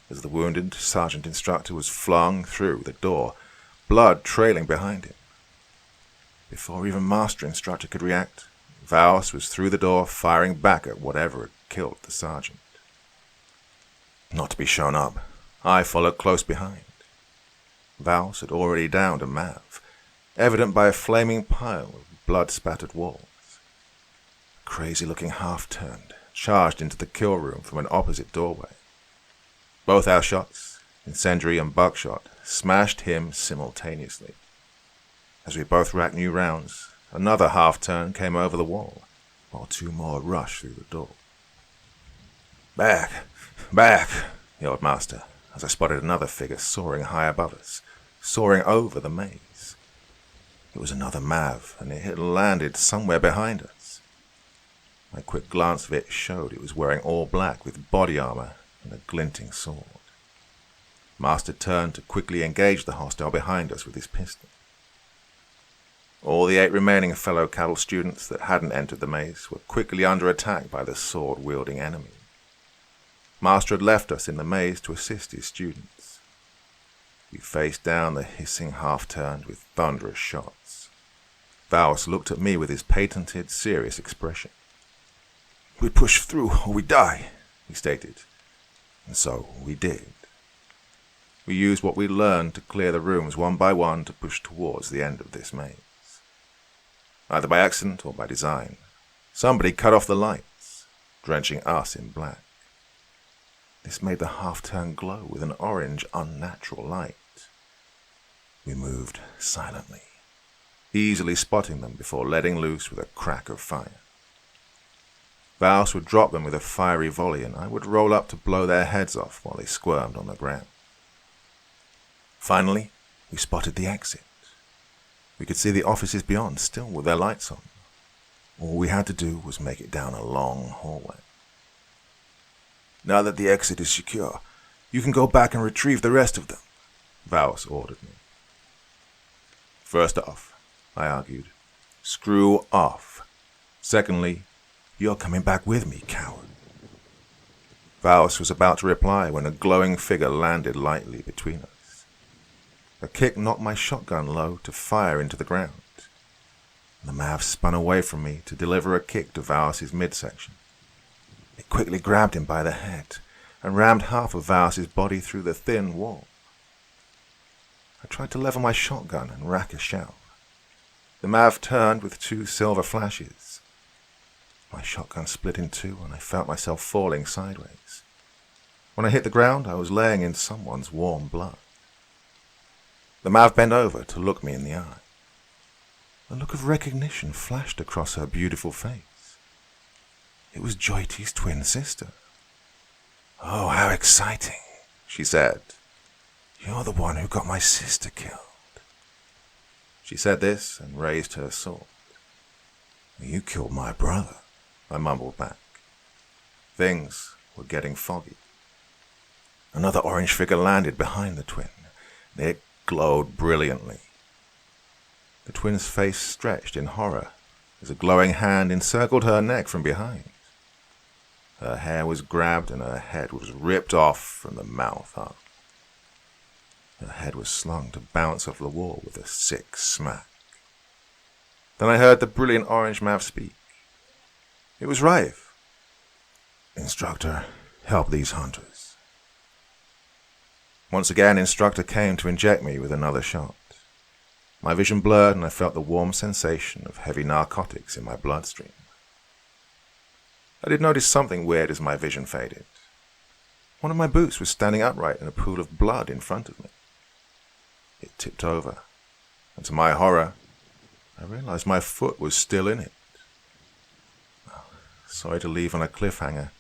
[SPEAKER 1] as the wounded Sergeant Instructor was flung through the door, blood trailing behind him. Before even Master Instructor could react, Vaos was through the door firing back at whatever had killed the sergeant. Not to be shown up, I followed close behind. Vaos had already downed a Mav, evident by a flaming pile of blood-spattered walls. A crazy-looking half-turned, charged into the kill room from an opposite doorway. Both our shots Incendiary and buckshot smashed him simultaneously. As we both racked new rounds, another half-turn came over the wall, while two more rushed through the door. "Back! Back!" yelled Master, as I spotted another figure soaring high above us, soaring over the maze. It was another Mav, and it had landed somewhere behind us. My quick glance of it showed it was wearing all black with body armor and a glinting sword. Master turned to quickly engage the hostile behind us with his pistol. All the 8 remaining fellow cattle students that hadn't entered the maze were quickly under attack by the sword-wielding enemy. Master had left us in the maze to assist his students. We faced down the hissing half-turned with thunderous shots. Vaus looked at me with his patented, serious expression. "We push through or we die," he stated. And so we did. We used what we learned to clear the rooms one by one to push towards the end of this maze. Either by accident or by design, somebody cut off the lights, drenching us in black. This made the half-turn glow with an orange, unnatural light. We moved silently, easily spotting them before letting loose with a crack of fire. Vaus would drop them with a fiery volley, and I would roll up to blow their heads off while they squirmed on the ground. Finally, we spotted the exit. We could see the offices beyond, still with their lights on. All we had to do was make it down a long hallway. "Now that the exit is secure, you can go back and retrieve the rest of them," Vaus ordered me. "First off," I argued, "screw off. Secondly, you're coming back with me, coward." Vaus was about to reply when a glowing figure landed lightly between us. A kick knocked my shotgun low to fire into the ground. The Mav spun away from me to deliver a kick to Vaus's midsection. It quickly grabbed him by the head and rammed half of Vaus's body through the thin wall. I tried to level my shotgun and rack a shell. The Mav turned with 2 silver flashes. My shotgun split in 2 and I felt myself falling sideways. When I hit the ground, I was laying in someone's warm blood. The Mav bent over to look me in the eye. A look of recognition flashed across her beautiful face. It was Joyti's twin sister. "Oh, how exciting," she said. "You're the one who got my sister killed." She said this and raised her sword. "You killed my brother," I mumbled back. Things were getting foggy. Another orange figure landed behind the twin. It glowed brilliantly. The twin's face stretched in horror as a glowing hand encircled her neck from behind. Her hair was grabbed and her head was ripped off from the mouth up. Her head was slung to bounce off the wall with a sick smack. Then I heard the brilliant orange Mav speak. It was Raif. "Instructor, help these hunters." Once again, Instructor came to inject me with another shot. My vision blurred and I felt the warm sensation of heavy narcotics in my bloodstream. I did notice something weird as my vision faded. One of my boots was standing upright in a pool of blood in front of me. It tipped over, and to my horror, I realized my foot was still in it. Sorry to leave on a cliffhanger,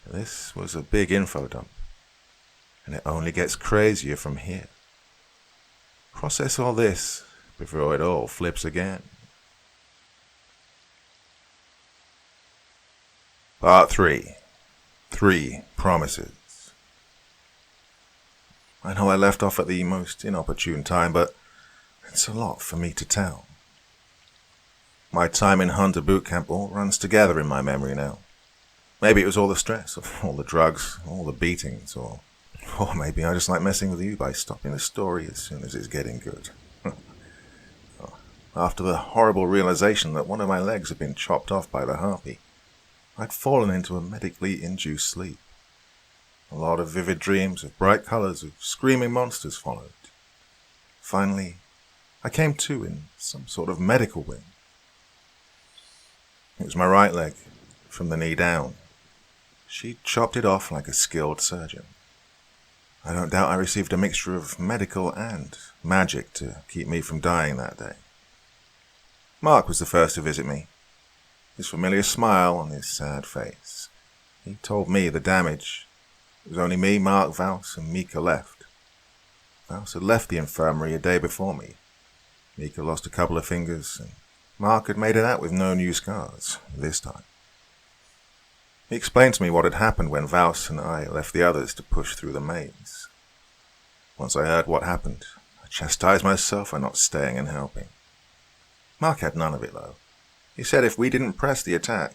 [SPEAKER 1] but this was a big info dump. And it only gets crazier from here. Process all this before it all flips again. Part 3. 3 Promises. I know I left off at the most inopportune time, but it's a lot for me to tell. My time in Hunter Boot Camp all runs together in my memory now. Maybe it was all the stress of all the drugs, all the beatings, or maybe I just like messing with you by stopping the story as soon as it's getting good. After the horrible realization that one of my legs had been chopped off by the harpy, I'd fallen into a medically induced sleep. A lot of vivid dreams of bright colors of screaming monsters followed. Finally, I came to in some sort of medical wing. It was my right leg, from the knee down. She chopped it off like a skilled surgeon. I don't doubt I received a mixture of medical and magic to keep me from dying that day. Mark was the first to visit me, his familiar smile on his sad face. He told me the damage. It was only me, Mark, Vals, and Mika left. Vals had left the infirmary a day before me. Mika lost a couple of fingers, and Mark had made it out with no new scars this time. He explained to me what had happened when Vals and I left the others to push through the maze. Once I heard what happened, I chastised myself for not staying and helping. Mark had none of it, though. He said if we didn't press the attack,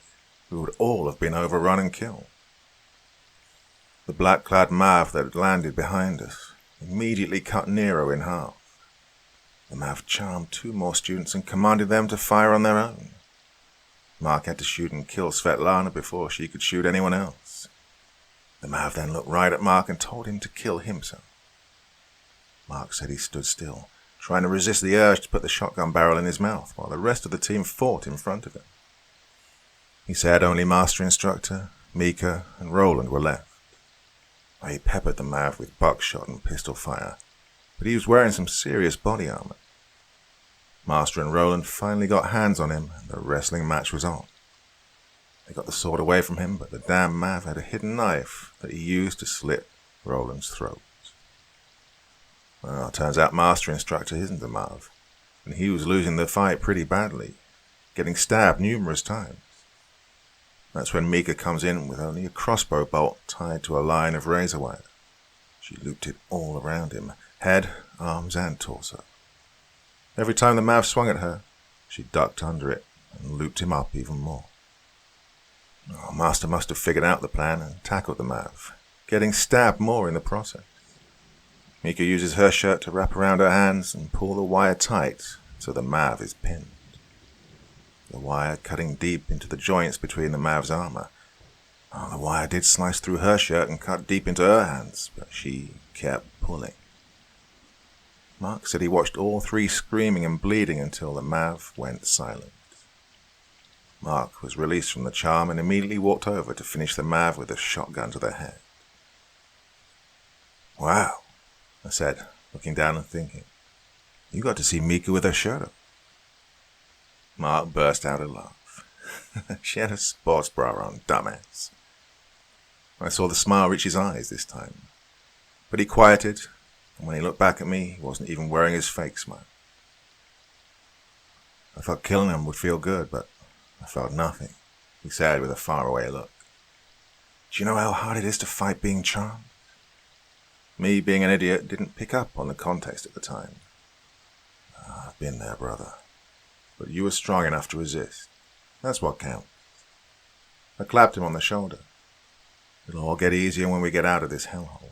[SPEAKER 1] we would all have been overrun and killed. The black-clad Mav that had landed behind us immediately cut Nero in half. The Mav charmed 2 more students and commanded them to fire on their own. Mark had to shoot and kill Svetlana before she could shoot anyone else. The Mav then looked right at Mark and told him to kill himself. Mark said he stood still, trying to resist the urge to put the shotgun barrel in his mouth while the rest of the team fought in front of him. He said only Master Instructor, Mika, and Roland were left. He peppered the Mav with buckshot and pistol fire, but he was wearing some serious body armor. Master and Roland finally got hands on him, and the wrestling match was on. They got the sword away from him, but the damn Mav had a hidden knife that he used to slit Roland's throat. Well, it turns out Master Instructor isn't a Mav, and he was losing the fight pretty badly, getting stabbed numerous times. That's when Mika comes in with only a crossbow bolt tied to a line of razor wire. She looped it all around him, head, arms, and torso. Every time the Mav swung at her, she ducked under it and looped him up even more. Master must have figured out the plan and tackled the Mav, getting stabbed more in the process. Mika uses her shirt to wrap around her hands and pull the wire tight so the Mav is pinned. The wire cutting deep into the joints between the Mav's armor. The wire did slice through her shirt and cut deep into her hands, but she kept pulling. Mark said he watched all 3 screaming and bleeding until the Mav went silent. Mark was released from the charm and immediately walked over to finish the Mav with a shotgun to the head. Wow, I said, looking down and thinking. You got to see Mika with her shirt up. Mark burst out a laugh. She had a sports bra on, dumbass. I saw the smile reach his eyes this time, but he quieted, and when he looked back at me, he wasn't even wearing his fake smile. I thought killing him would feel good, but I felt nothing, he said with a faraway look. Do you know how hard it is to fight being charmed? Me, being an idiot, didn't pick up on the context at the time. I've been there, brother. But you were strong enough to resist. That's what counts. I clapped him on the shoulder. It'll all get easier when we get out of this hellhole.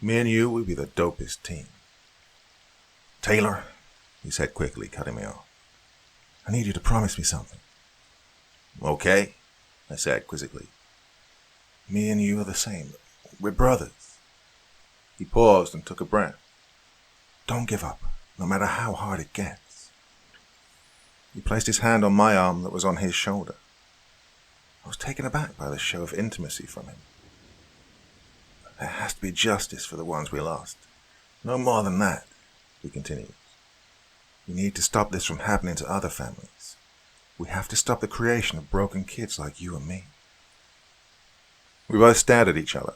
[SPEAKER 1] Me and you will be the dopest team. Taylor, he said quickly, cutting me off. I need you to promise me something. Okay, I said quizzically. Me and you are the same. We're brothers. He paused and took a breath. Don't give up, no matter how hard it gets. He placed his hand on my arm that was on his shoulder. I was taken aback by the show of intimacy from him. There has to be justice for the ones we lost. No more than that, he continued. We need to stop this from happening to other families. We have to stop the creation of broken kids like you and me. We both stared at each other.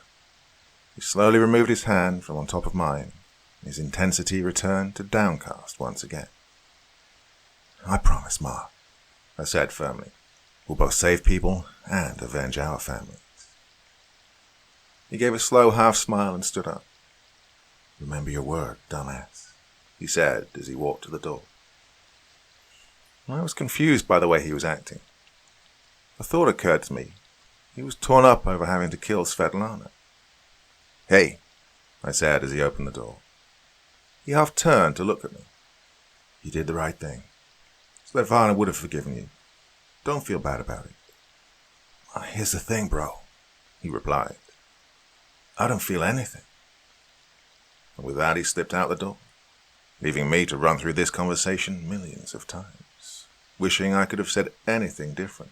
[SPEAKER 1] He slowly removed his hand from on top of mine. His intensity returned to downcast once again. I promise, Ma, I said firmly. We'll both save people and avenge our families. He gave a slow half smile and stood up. Remember your word, dumbass, he said as he walked to the door. I was confused by the way he was acting. A thought occurred to me. He was torn up over having to kill Svetlana. Hey, I said as he opened the door. He half turned to look at me. You did the right thing. Svetlana would have forgiven you. Don't feel bad about it. Here's the thing, bro, he replied. I don't feel anything. And with that, he slipped out the door, leaving me to run through this conversation millions of times, wishing I could have said anything different.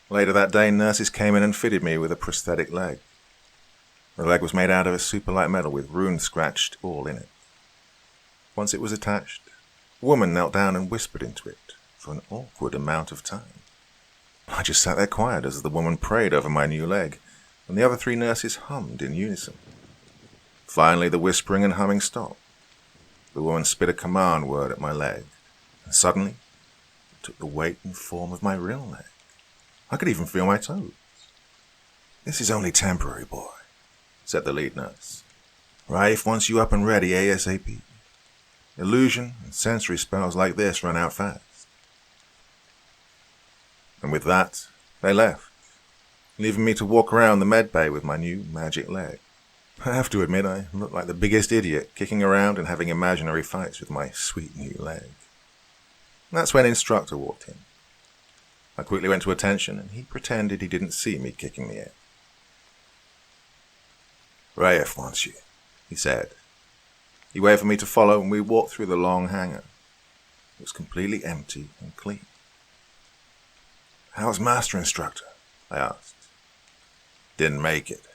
[SPEAKER 1] Later that day, nurses came in and fitted me with a prosthetic leg. The leg was made out of a super light metal with runes scratched all in it. Once it was attached, a woman knelt down and whispered into it for an awkward amount of time. I just sat there quiet as the woman prayed over my new leg, and the other 3 nurses hummed in unison. Finally, the whispering and humming stopped. The woman spit a command word at my leg, and suddenly it took the weight and form of my real leg. I could even feel my toes. "This is only temporary, boy," said the lead nurse. "Rafe wants you up and ready ASAP. Illusion and sensory spells like this run out fast." And with that, they left, leaving me to walk around the med bay with my new magic leg. I have to admit, I looked like the biggest idiot, kicking around and having imaginary fights with my sweet new leg. And that's when Instructor walked in. I quickly went to attention, and he pretended he didn't see me kicking the air. "Rafe wants you," he said. He waved for me to follow, and we walked through the long hangar. It was completely empty and clean. "How's Master, Instructor?" I asked. "Didn't make it,"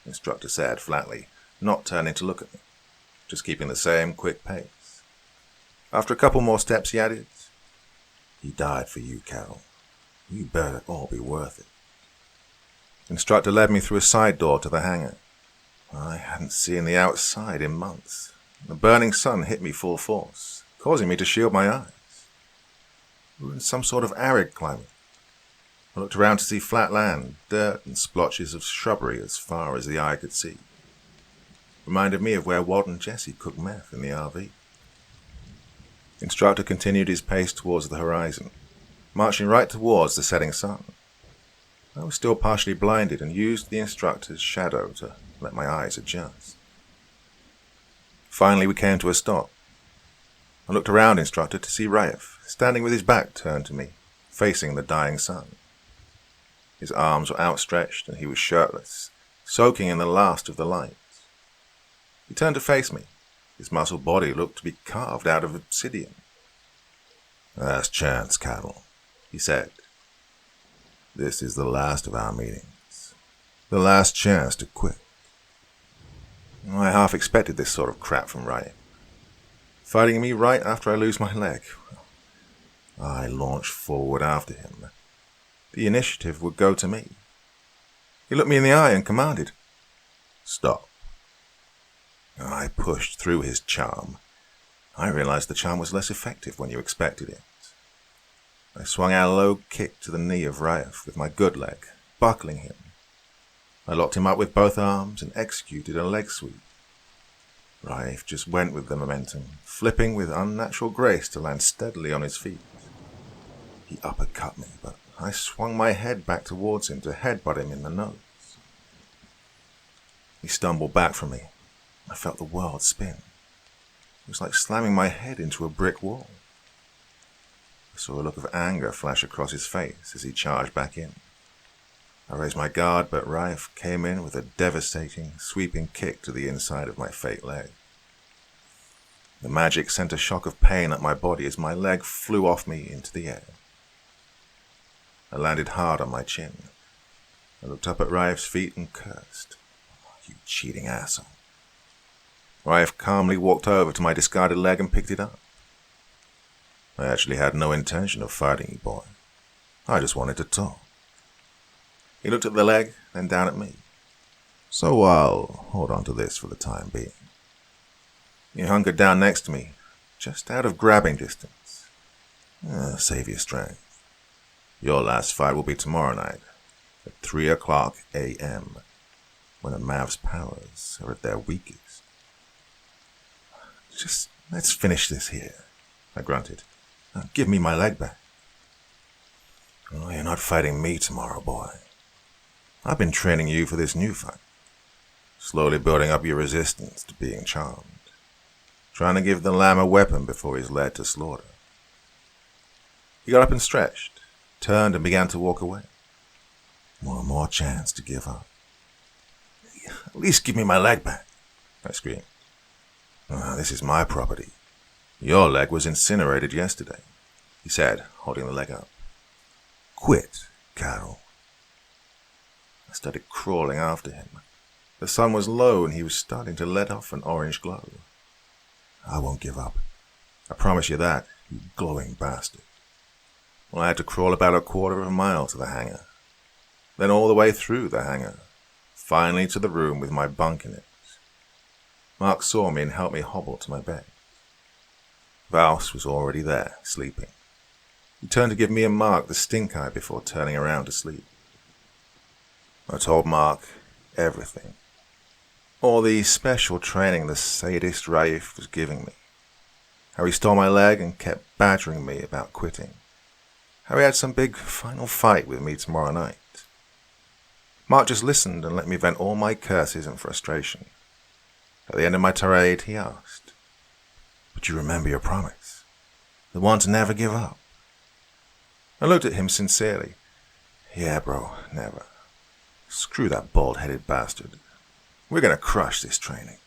[SPEAKER 1] Instructor said flatly, not turning to look at me, just keeping the same quick pace. After a couple more steps, he added, "He died for you, Carol. You better all be worth it." Instructor led me through a side door to the hangar. I hadn't seen the outside in months. The burning sun hit me full force, causing me to shield my eyes. We were in some sort of arid climate. I looked around to see flat land, dirt, and splotches of shrubbery as far as the eye could see. Reminded me of where Walt and Jesse cooked meth in the RV. Instructor continued his pace towards the horizon, marching right towards the setting sun. I was still partially blinded and used the instructor's shadow to let my eyes adjust. Finally, we came to a stop. I looked around Instructor to see Rafe, standing with his back turned to me, facing the dying sun. His arms were outstretched and he was shirtless, soaking in the last of the lights. He turned to face me. His muscled body looked to be carved out of obsidian. "Last chance, Cattle," he said. "This is the last of our meetings. The last chance to quit." I half expected this sort of crap from Rafe. Fighting me right after I lose my leg. I launched forward after him. The initiative would go to me. He looked me in the eye and commanded, "Stop." I pushed through his charm. I realized the charm was less effective when you expected it. I swung out a low kick to the knee of Rafe with my good leg, buckling him. I locked him up with both arms and executed a leg sweep. Rafe just went with the momentum, flipping with unnatural grace to land steadily on his feet. He uppercut me, but I swung my head back towards him to headbutt him in the nose. He stumbled back from me. I felt the world spin. It was like slamming my head into a brick wall. I saw a look of anger flash across his face as he charged back in. I raised my guard, but Rafe came in with a devastating, sweeping kick to the inside of my fake leg. The magic sent a shock of pain up my body as my leg flew off me into the air. I landed hard on my chin. I looked up at Rafe's feet and cursed. "You cheating asshole." Rafe calmly walked over to my discarded leg and picked it up. "I actually had no intention of fighting you, boy. I just wanted to talk." He looked at the leg, then down at me. "So I'll hold on to this for the time being." He hunkered down next to me, just out of grabbing distance. "Save your strength. Your last fight will be tomorrow night, at 3:00 a.m., when a Mav's powers are at their weakest." "Just let's finish this here," I grunted. "Give me my leg back." "Oh, you're not fighting me tomorrow, boy. I've been training you for this new fight, slowly building up your resistance to being charmed, trying to give the lamb a weapon before he's led to slaughter." He got up and stretched, turned and began to walk away. One more chance to give up. "At least give me my leg back," I screamed. "This is my property. Your leg was incinerated yesterday," he said, holding the leg up. "Quit, Carol." I started crawling after him, The sun was low and he was starting to let off an orange glow. I won't give up. I promise you that, you glowing bastard. Well, I had to crawl about a quarter of a mile to the hangar. Then all the way through the hangar. Finally to the room with my bunk in it. Mark saw me and helped me hobble to my bed. Vals was already there, sleeping. He turned to give me and Mark the stink eye before turning around to sleep. I told Mark everything. All the special training the sadist Raif was giving me. How he stole my leg and kept badgering me about quitting. How he had some big final fight with me tomorrow night. Mark just listened and let me vent all my curses and frustration. At the end of my tirade, he asked, "But you remember your promise? The one to never give up?" I looked at him sincerely. "Yeah, bro, never. Screw that bald-headed bastard. We're going to crush this training."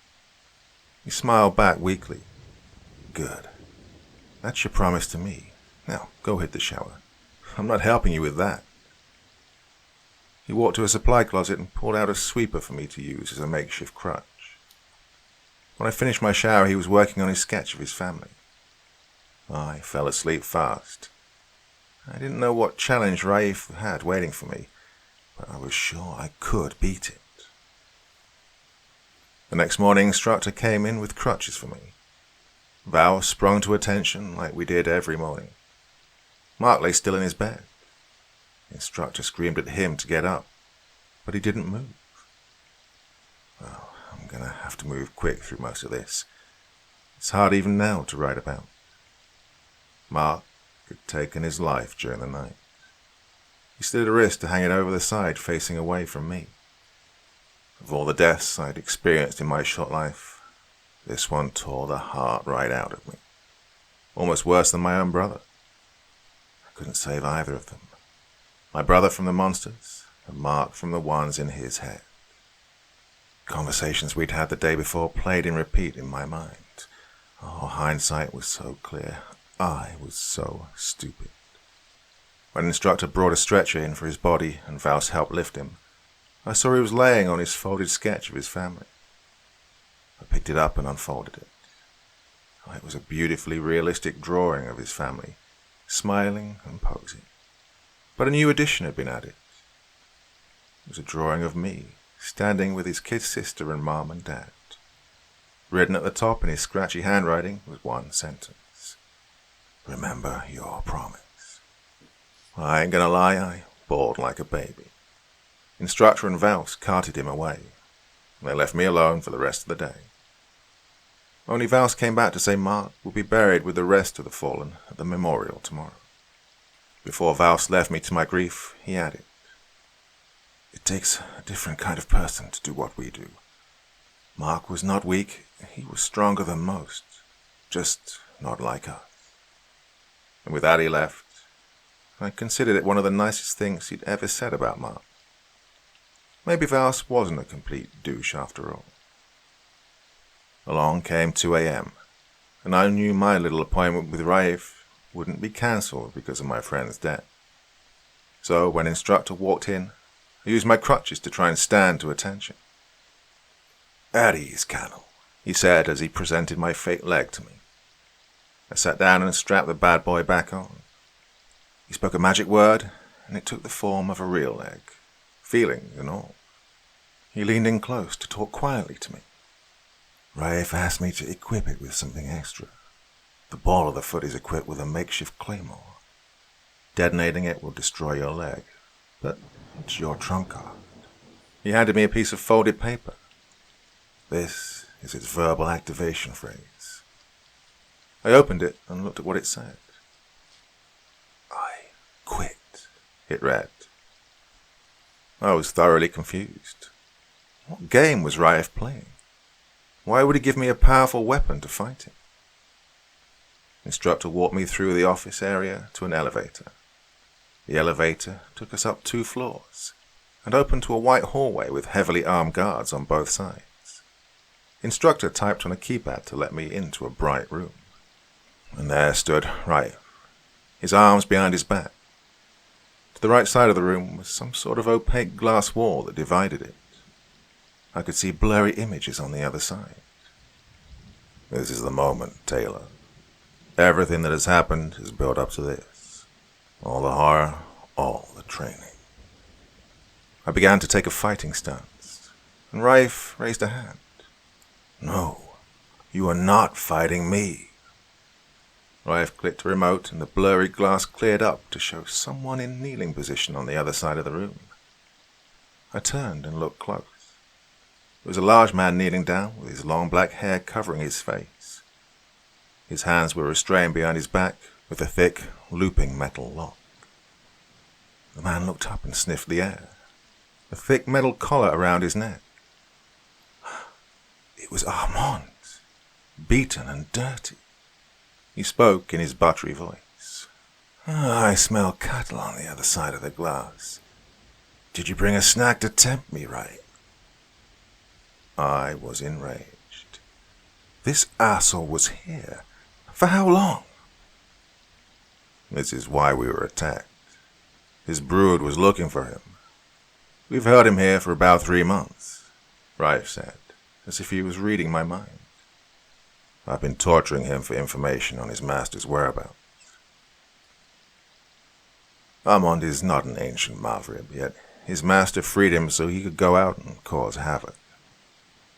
[SPEAKER 1] He smiled back weakly. "Good. That's your promise to me. Now, go hit the shower. I'm not helping you with that." He walked to a supply closet and pulled out a sweeper for me to use as a makeshift crutch. When I finished my shower, he was working on his sketch of his family. I fell asleep fast. I didn't know what challenge Raif had waiting for me, but I was sure I could beat it. The next morning, instructor came in with crutches for me. Val sprung to attention like we did every morning. Mark lay still in his bed. The instructor screamed at him to get up, but he didn't move. Well, I'm going to have to move quick through most of this. It's hard even now to write about. Mark had taken his life during the night. He slid a wrist to hang it over the side facing away from me. Of all the deaths I'd experienced in my short life, this one tore the heart right out of me. Almost worse than my own brother. I couldn't save either of them. My brother from the monsters, and Mark from the ones in his head. Conversations we'd had the day before played in repeat in my mind. Oh, hindsight was so clear. I was so stupid. When instructor brought a stretcher in for his body and Vals helped lift him, I saw he was laying on his folded sketch of his family. I picked it up and unfolded it. It was a beautifully realistic drawing of his family, smiling and posing. But a new addition had been added. It was a drawing of me, standing with his kid sister and mom and dad. Written at the top in his scratchy handwriting was one sentence. "Remember your promise." I ain't gonna lie, I bawled like a baby. Instructor and Vals carted him away. They left me alone for the rest of the day. Only Vals came back to say Mark would be buried with the rest of the fallen at the memorial tomorrow. Before Vals left me to my grief, he added, "It takes a different kind of person to do what we do. Mark was not weak, he was stronger than most, just not like us." And with that he left. I considered it one of the nicest things he'd ever said about Mark. Maybe Vals wasn't a complete douche after all. Along came 2 a.m., and I knew my little appointment with Raif wouldn't be cancelled because of my friend's death. So when instructor walked in, I used my crutches to try and stand to attention. "At ease, Cannell," he said as he presented my fake leg to me. I sat down and strapped the bad boy back on. He spoke a magic word, and it took the form of a real leg, feelings and all. He leaned in close to talk quietly to me. "Raif asked me to equip it with something extra. The ball of the foot is equipped with a makeshift claymore. Detonating it will destroy your leg, but it's your trump card." He handed me a piece of folded paper. "This is its verbal activation phrase." I opened it and looked at what it said. "I quit," it read. I was thoroughly confused. What game was Raif playing? Why would he give me a powerful weapon to fight him? Instructor walked me through the office area to an elevator. The elevator took us up 2 floors and opened to a white hallway with heavily armed guards on both sides. Instructor typed on a keypad to let me into a bright room. And there stood Raif, his arms behind his back. To the right side of the room was some sort of opaque glass wall that divided it. I could see blurry images on the other side. This is the moment, Taylor. Everything that has happened is built up to this. All the horror, all the training. I began to take a fighting stance, and Rafe raised a hand. No, you are not fighting me. Rafe clicked a remote, and the blurry glass cleared up to show someone in kneeling position on the other side of the room. I turned and looked close. It was a large man kneeling down, with his long black hair covering his face. His hands were restrained behind his back with a thick, looping metal lock. The man looked up and sniffed the air, a thick metal collar around his neck. It was Armand, beaten and dirty. He spoke in his buttery voice. I smell cattle on the other side of the glass. Did you bring a snack to tempt me, right? I was enraged. This asshole was here. For how long? This is why we were attacked. His brood was looking for him. We've held him here for about 3 months, Rafe said, as if he was reading my mind. I've been torturing him for information on his master's whereabouts. Armand is not an ancient Mavrib, yet his master freed him so he could go out and cause havoc.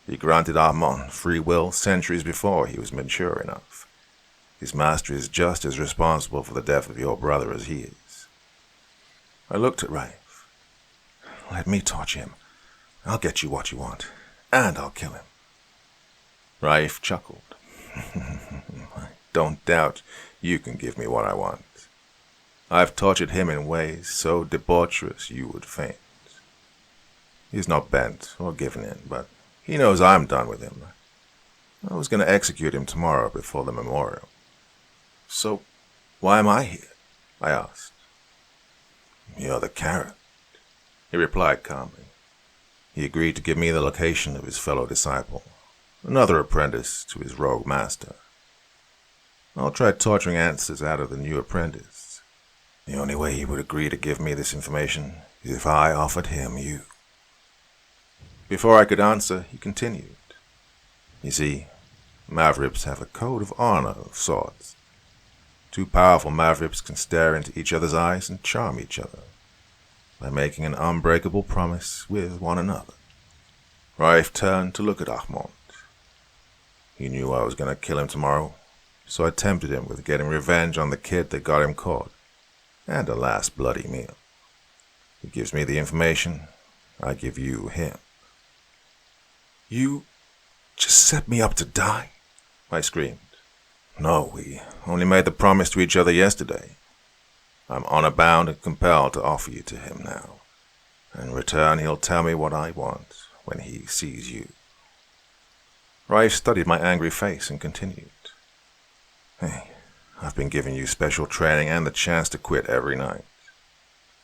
[SPEAKER 1] He granted Armand free will centuries before he was mature enough. His master is just as responsible for the death of your brother as he is. I looked at Rafe. Let me torture him. I'll get you what you want, and I'll kill him. Rafe chuckled. I don't doubt you can give me what I want. I've tortured him in ways so debaucherous you would faint. He's not bent or given in, but he knows I'm done with him. I was going to execute him tomorrow before the memorial. So, why am I here? I asked. You're the carrot, he replied calmly. He agreed to give me the location of his fellow disciple, another apprentice to his rogue master. I'll try torturing answers out of the new apprentice. The only way he would agree to give me this information is if I offered him you. Before I could answer, he continued. You see, Mavribs have a code of honor of sorts. 2 powerful Mavribs can stare into each other's eyes and charm each other by making an unbreakable promise with one another. Rafe turned to look at Armand. He knew I was going to kill him tomorrow, so I tempted him with getting revenge on the kid that got him caught, and a last bloody meal. He gives me the information, I give you him. You just set me up to die? I screamed. No, we only made the promise to each other yesterday. I'm honor-bound and compelled to offer you to him now. In return, he'll tell me what I want when he sees you. Rafe studied my angry face and continued. Hey, I've been giving you special training and the chance to quit every night.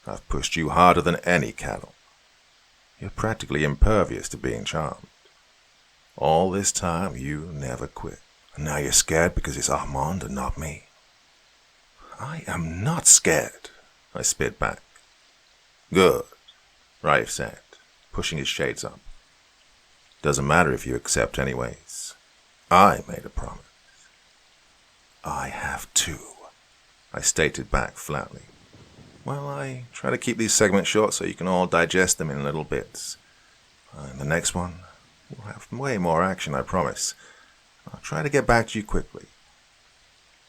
[SPEAKER 1] I've pushed you harder than any cattle. You're practically impervious to being charmed. All this time, you never quit. And now you're scared because it's Armand and not me. I am not scared, I spit back. Good, Rafe said, pushing his shades up. Doesn't matter if you accept anyways. I made a promise. I have too, I stated back flatly. Well, I try to keep these segments short so you can all digest them in little bits. In the next one, we'll have way more action, I promise. I'll try to get back to you quickly.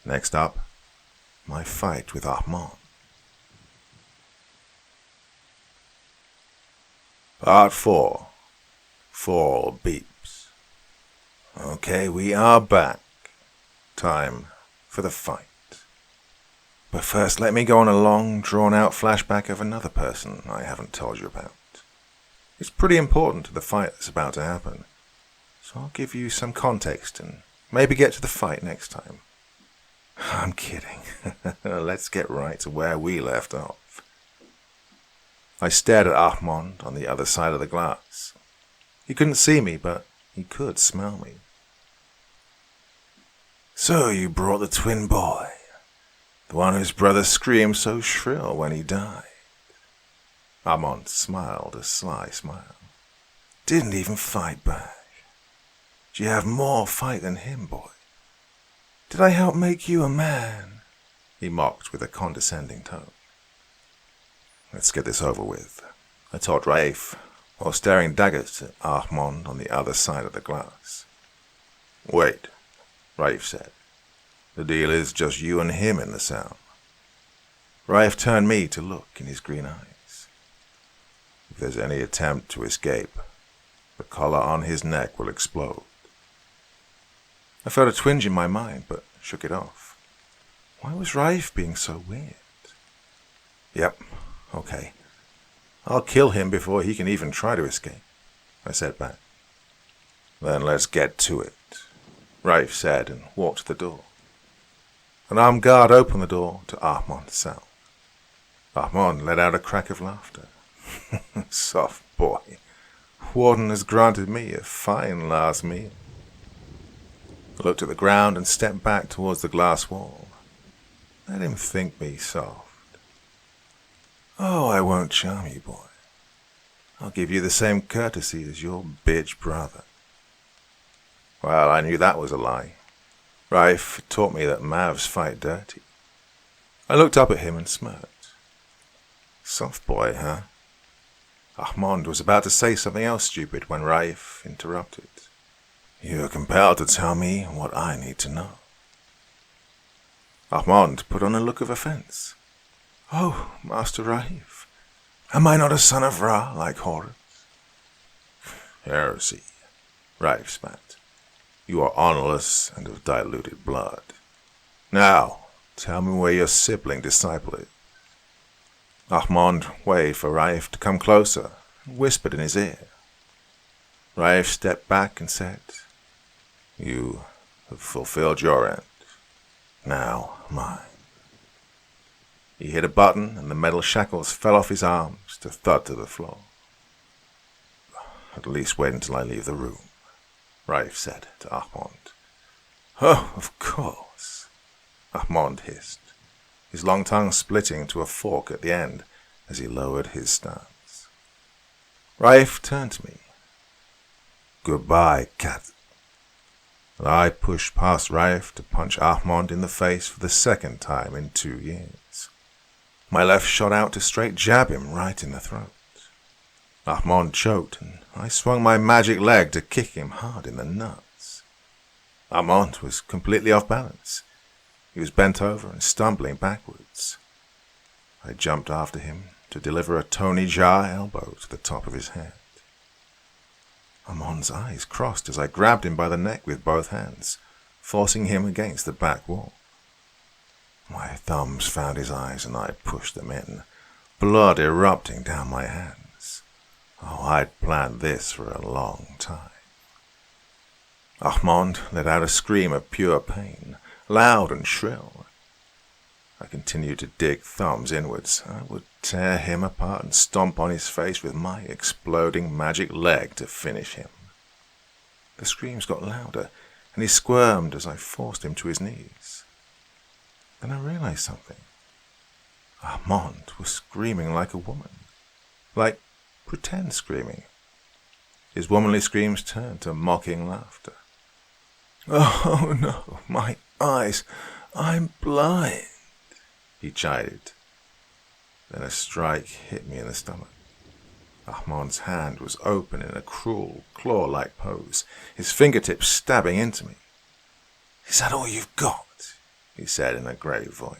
[SPEAKER 1] Next up, my fight with Armand. Part 4. 4 beeps. Okay, we are back. Time for the fight. But first, let me go on a long, drawn-out flashback of another person I haven't told you about. It's pretty important to the fight that's about to happen, so I'll give you some context and maybe get to the fight next time. I'm kidding. Let's get right to where we left off. I stared at Armand on the other side of the glass. He couldn't see me, but he could smell me. So you brought the twin boy, the one whose brother screamed so shrill when he died. Armand smiled a sly smile. didn't even fight back. Do you have more fight than him, boy? Did I help make you a man? He mocked with a condescending tone. Let's get this over with, I told Raif, while staring daggers at Ahmond on the other side of the glass. Wait, Raif said. The deal is just you and him in the cell. Raif turned me to look in his green eyes. If there's any attempt to escape, the collar on his neck will explode. I felt a twinge in my mind, but shook it off. Why was Raif being so weird? Yep, okay. I'll kill him before he can even try to escape, I said back. Then let's get to it, Raif said and walked to the door. An armed guard opened the door to Ahmond's cell. Ahmond let out a crack of laughter. Soft boy. Warden has granted me a fine last meal. I looked at the ground and stepped back towards the glass wall. Let him think me soft. Oh, I won't charm you, boy. I'll give you the same courtesy as your bitch brother. Well, I knew that was a lie. Raif taught me that Mavs fight dirty. I looked up at him and smirked. Soft boy, huh? Ahmond was about to say something else stupid when Raif interrupted. You are compelled to tell me what I need to know. Ahmond put on a look of offense. Oh, Master Raif, am I not a son of Ra like Horus? Heresy, Raif spat. You are honorless and of diluted blood. Now, tell me where your sibling disciple is. Ahmond waved for Raif to come closer and whispered in his ear. Raif stepped back and said, You have fulfilled your end. Now mine. He hit a button and the metal shackles fell off his arms to thud to the floor. At least wait until I leave the room, Raif said to Ahmond. Oh, of course, Ahmond hissed, his long tongue splitting to a fork at the end as he lowered his stance. Raif turned to me. Goodbye, cat. And I pushed past Raif to punch Ahmond in the face for the second time in 2 years. My left shot out to straight jab him right in the throat. Ahmond choked, and I swung my magic leg to kick him hard in the nuts. Ahmond was completely off balance. He was bent over and stumbling backwards. I jumped after him to deliver a Tony Jaa elbow to the top of his head. Ahmond's eyes crossed as I grabbed him by the neck with both hands, forcing him against the back wall. My thumbs found his eyes and I pushed them in, blood erupting down my hands. Oh, I'd planned this for a long time. Ahmond let out a scream of pure pain, loud and shrill. I continued to dig thumbs inwards. I would tear him apart and stomp on his face with my exploding magic leg to finish him. The screams got louder, and he squirmed as I forced him to his knees. Then I realized something. Ahmond was screaming like a woman, like pretend screaming. His womanly screams turned to mocking laughter. Oh no, my eyes, I'm blind, he chided. Then a strike hit me in the stomach. Ahmond's hand was open in a cruel, claw-like pose, his fingertips stabbing into me. Is that all you've got? He said in a grave voice.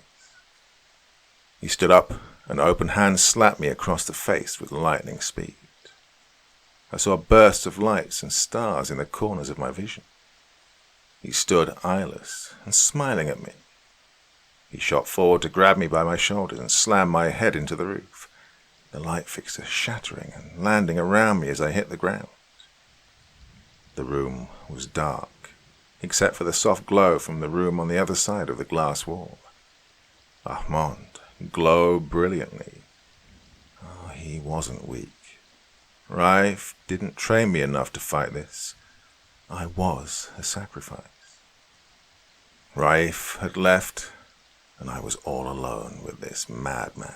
[SPEAKER 1] He stood up, an open hand slapped me across the face with lightning speed. I saw bursts of lights and stars in the corners of my vision. He stood eyeless and smiling at me. He shot forward to grab me by my shoulders and slam my head into the roof, the light fixture shattering and landing around me as I hit the ground. The room was dark, except for the soft glow from the room on the other side of the glass wall. Ahmond glowed brilliantly. Oh, he wasn't weak. Raif didn't train me enough to fight this. I was a sacrifice. Raif had left, and I was all alone with this madman.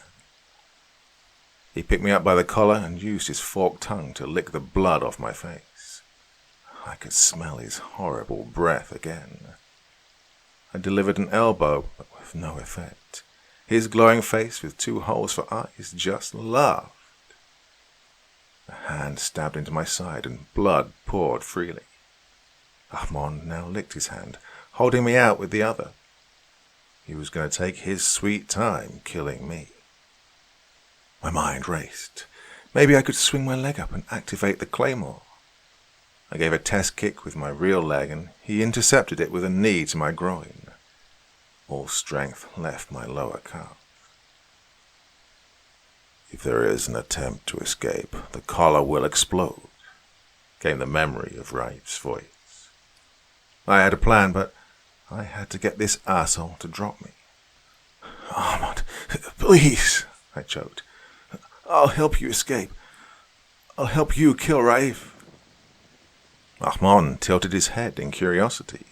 [SPEAKER 1] He picked me up by the collar and used his forked tongue to lick the blood off my face. I could smell his horrible breath again. I delivered an elbow, but with no effect. His glowing face with 2 holes for eyes just laughed. A hand stabbed into my side and blood poured freely. Ahmad now licked his hand, holding me out with the other. He was going to take his sweet time killing me. My mind raced. Maybe I could swing my leg up and activate the claymore. I gave a test kick with my real leg and he intercepted it with a knee to my groin. All strength left my lower calf. "If there is an attempt to escape, the collar will explode," came the memory of Raif's voice. I had a plan, but I had to get this asshole to drop me. "Ahmad, please," I choked. "I'll help you escape. I'll help you kill Raif." Ahmad tilted his head in curiosity.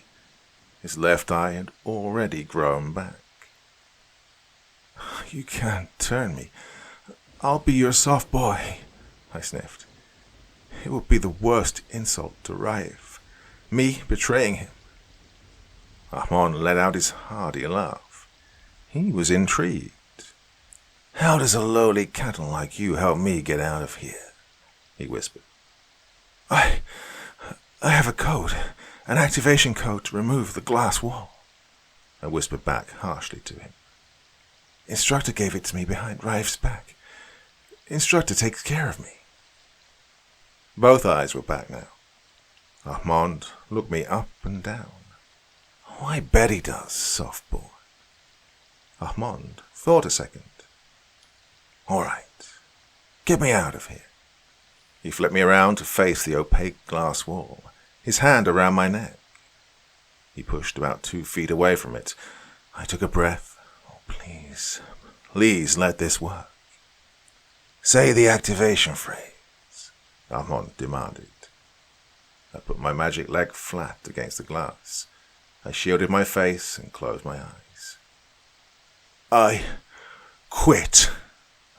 [SPEAKER 1] His left eye had already grown back. "You can't turn me. I'll be your soft boy," I sniffed. "It would be the worst insult to Raif. Me betraying him." Ahmad let out his hearty laugh. He was intrigued. "How does a lowly cattle like you help me get out of here?" he whispered. I have a code, an activation code to remove the glass wall," I whispered back harshly to him. "Instructor gave it to me behind Raif's back. Instructor takes care of me." Both eyes were back now. Ahmad looked me up and down. "I bet he does, soft boy." Ahmad thought a second. "All right, get me out of here." He flipped me around to face the opaque glass wall, his hand around my neck. He pushed about 2 feet away from it. I took a breath. "Oh, please, please let this work." "Say the activation phrase," Ahmad demanded. I put my magic leg flat against the glass. I shielded my face and closed my eyes. "I quit,"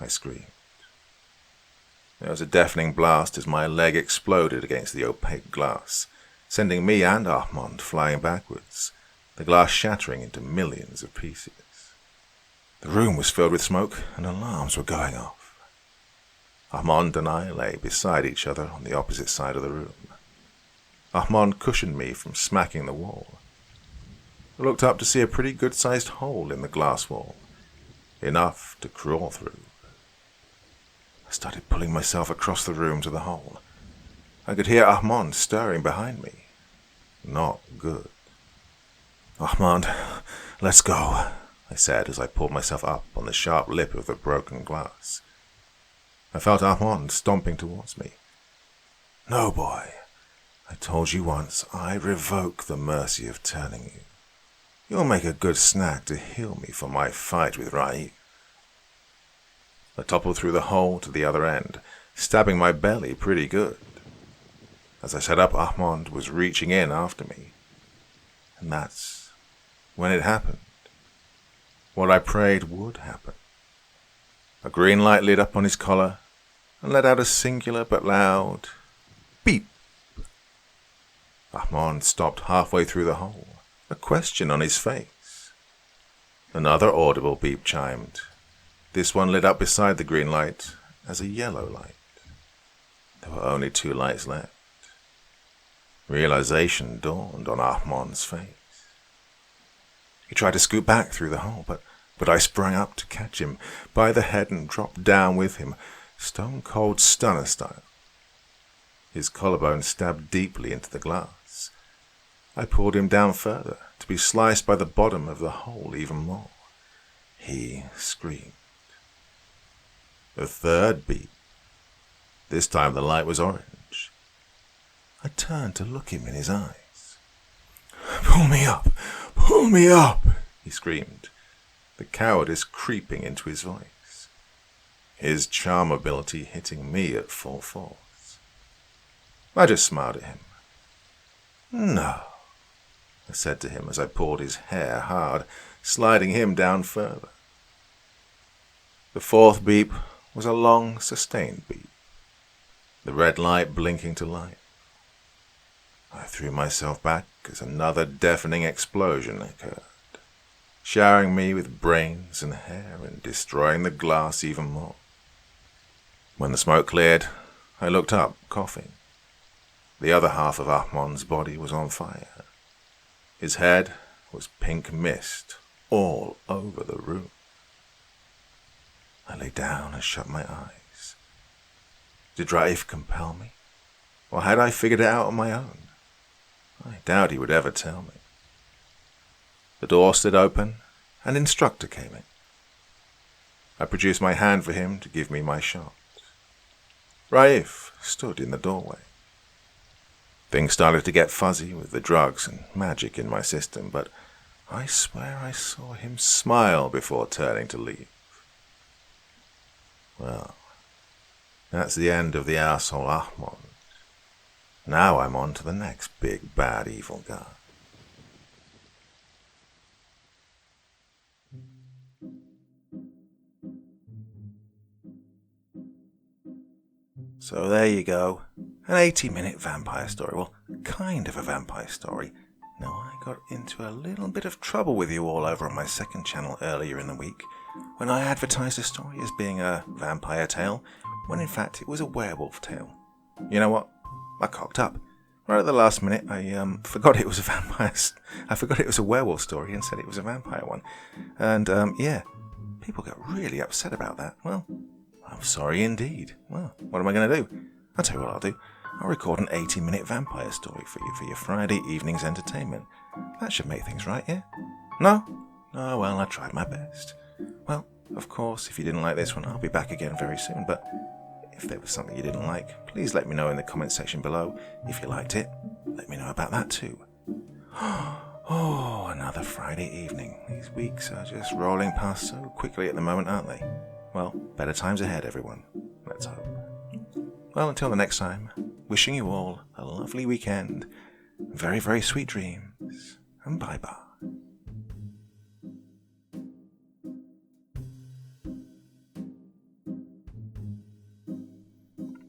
[SPEAKER 1] I screamed. There was a deafening blast as my leg exploded against the opaque glass, sending me and Ahmad flying backwards, the glass shattering into millions of pieces. The room was filled with smoke and alarms were going off. Ahmad and I lay beside each other on the opposite side of the room. Ahmad cushioned me from smacking the wall. I looked up to see a pretty good-sized hole in the glass wall, enough to crawl through. I started pulling myself across the room to the hole. I could hear Ahmad stirring behind me. Not good. "Ahmad, let's go," I said as I pulled myself up on the sharp lip of the broken glass. I felt Ahmad stomping towards me. "No, boy. I told you once, I revoke the mercy of turning you. You'll make a good snack to heal me for my fight with Raif." I toppled through the hole to the other end, stabbing my belly pretty good. As I sat up, Ahmad was reaching in after me. And that's when it happened. What I prayed would happen. A green light lit up on his collar and let out a singular but loud beep. Ahmad stopped halfway through the hole, a question on his face. Another audible beep chimed. This one lit up beside the green light as a yellow light. There were only 2 lights left. Realization dawned on Ahmad's face. He tried to scoot back through the hole, but I sprang up to catch him by the head and dropped down with him, stone-cold stunner style. His collarbone stabbed deeply into the glass. I pulled him down further, to be sliced by the bottom of the hole even more. He screamed. A third beep. This time the light was orange. I turned to look him in his eyes. "Pull me up! Pull me up!" he screamed, the cowardice creeping into his voice. His charm ability hitting me at full force. I just smiled at him. "No," I said to him as I pulled his hair hard, sliding him down further. The 4th beep was a long, sustained beat, the red light blinking to life. I threw myself back as another deafening explosion occurred, showering me with brains and hair and destroying the glass even more. When the smoke cleared, I looked up, coughing. The other half of Ahmond's body was on fire. His head was pink mist all over the room. I lay down and shut my eyes. Did Raif compel me? Or had I figured it out on my own? I doubt he would ever tell me. The door slid open, and an instructor came in. I produced my hand for him to give me my shot. Raif stood in the doorway. Things started to get fuzzy with the drugs and magic in my system, but I swear I saw him smile before turning to leave. Well, that's the end of the arsehole Ahmond. Now I'm on to the next big, bad, evil guy. So there you go. An 80-minute vampire story. Well, kind of a vampire story. Now, I got into a little bit of trouble with you all over on my second channel earlier in the week when I advertised the story as being a vampire tale, when in fact it was a werewolf tale. You know what? I cocked up. Right at the last minute, I forgot it was a vampire. I forgot it was a werewolf story and said it was a vampire one. And yeah, people got really upset about that. Well, I'm sorry indeed. Well, what am I going to do? I'll tell you what I'll do. I'll record an 80-minute vampire story for you for your Friday evening's entertainment. That should make things right, yeah? No? Oh, well, I tried my best. Well, of course, if you didn't like this one, I'll be back again very soon, but if there was something you didn't like, please let me know in the comment section below. If you liked it, let me know about that too. Oh, another Friday evening. These weeks are just rolling past so quickly at the moment, aren't they? Well, better times ahead, everyone. Let's hope. Well, until the next time, wishing you all a lovely weekend, very, very sweet dreams, and bye-bye.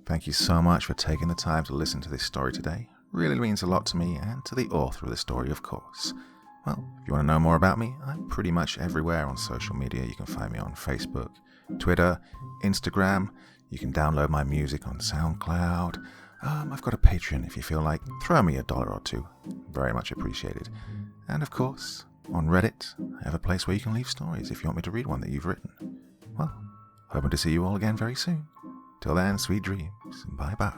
[SPEAKER 1] Thank you so much for taking the time to listen to this story today. Really means a lot to me and to the author of the story, of course. Well, if you want to know more about me, I'm pretty much everywhere on social media. You can find me on Facebook, Twitter, Instagram. You can download my music on SoundCloud. I've got a Patreon if you feel like. Throw me $1 or $2. Very much appreciated. And of course, on Reddit, I have a place where you can leave stories if you want me to read one that you've written. Well, hoping to see you all again very soon. Till then, sweet dreams. Bye-bye.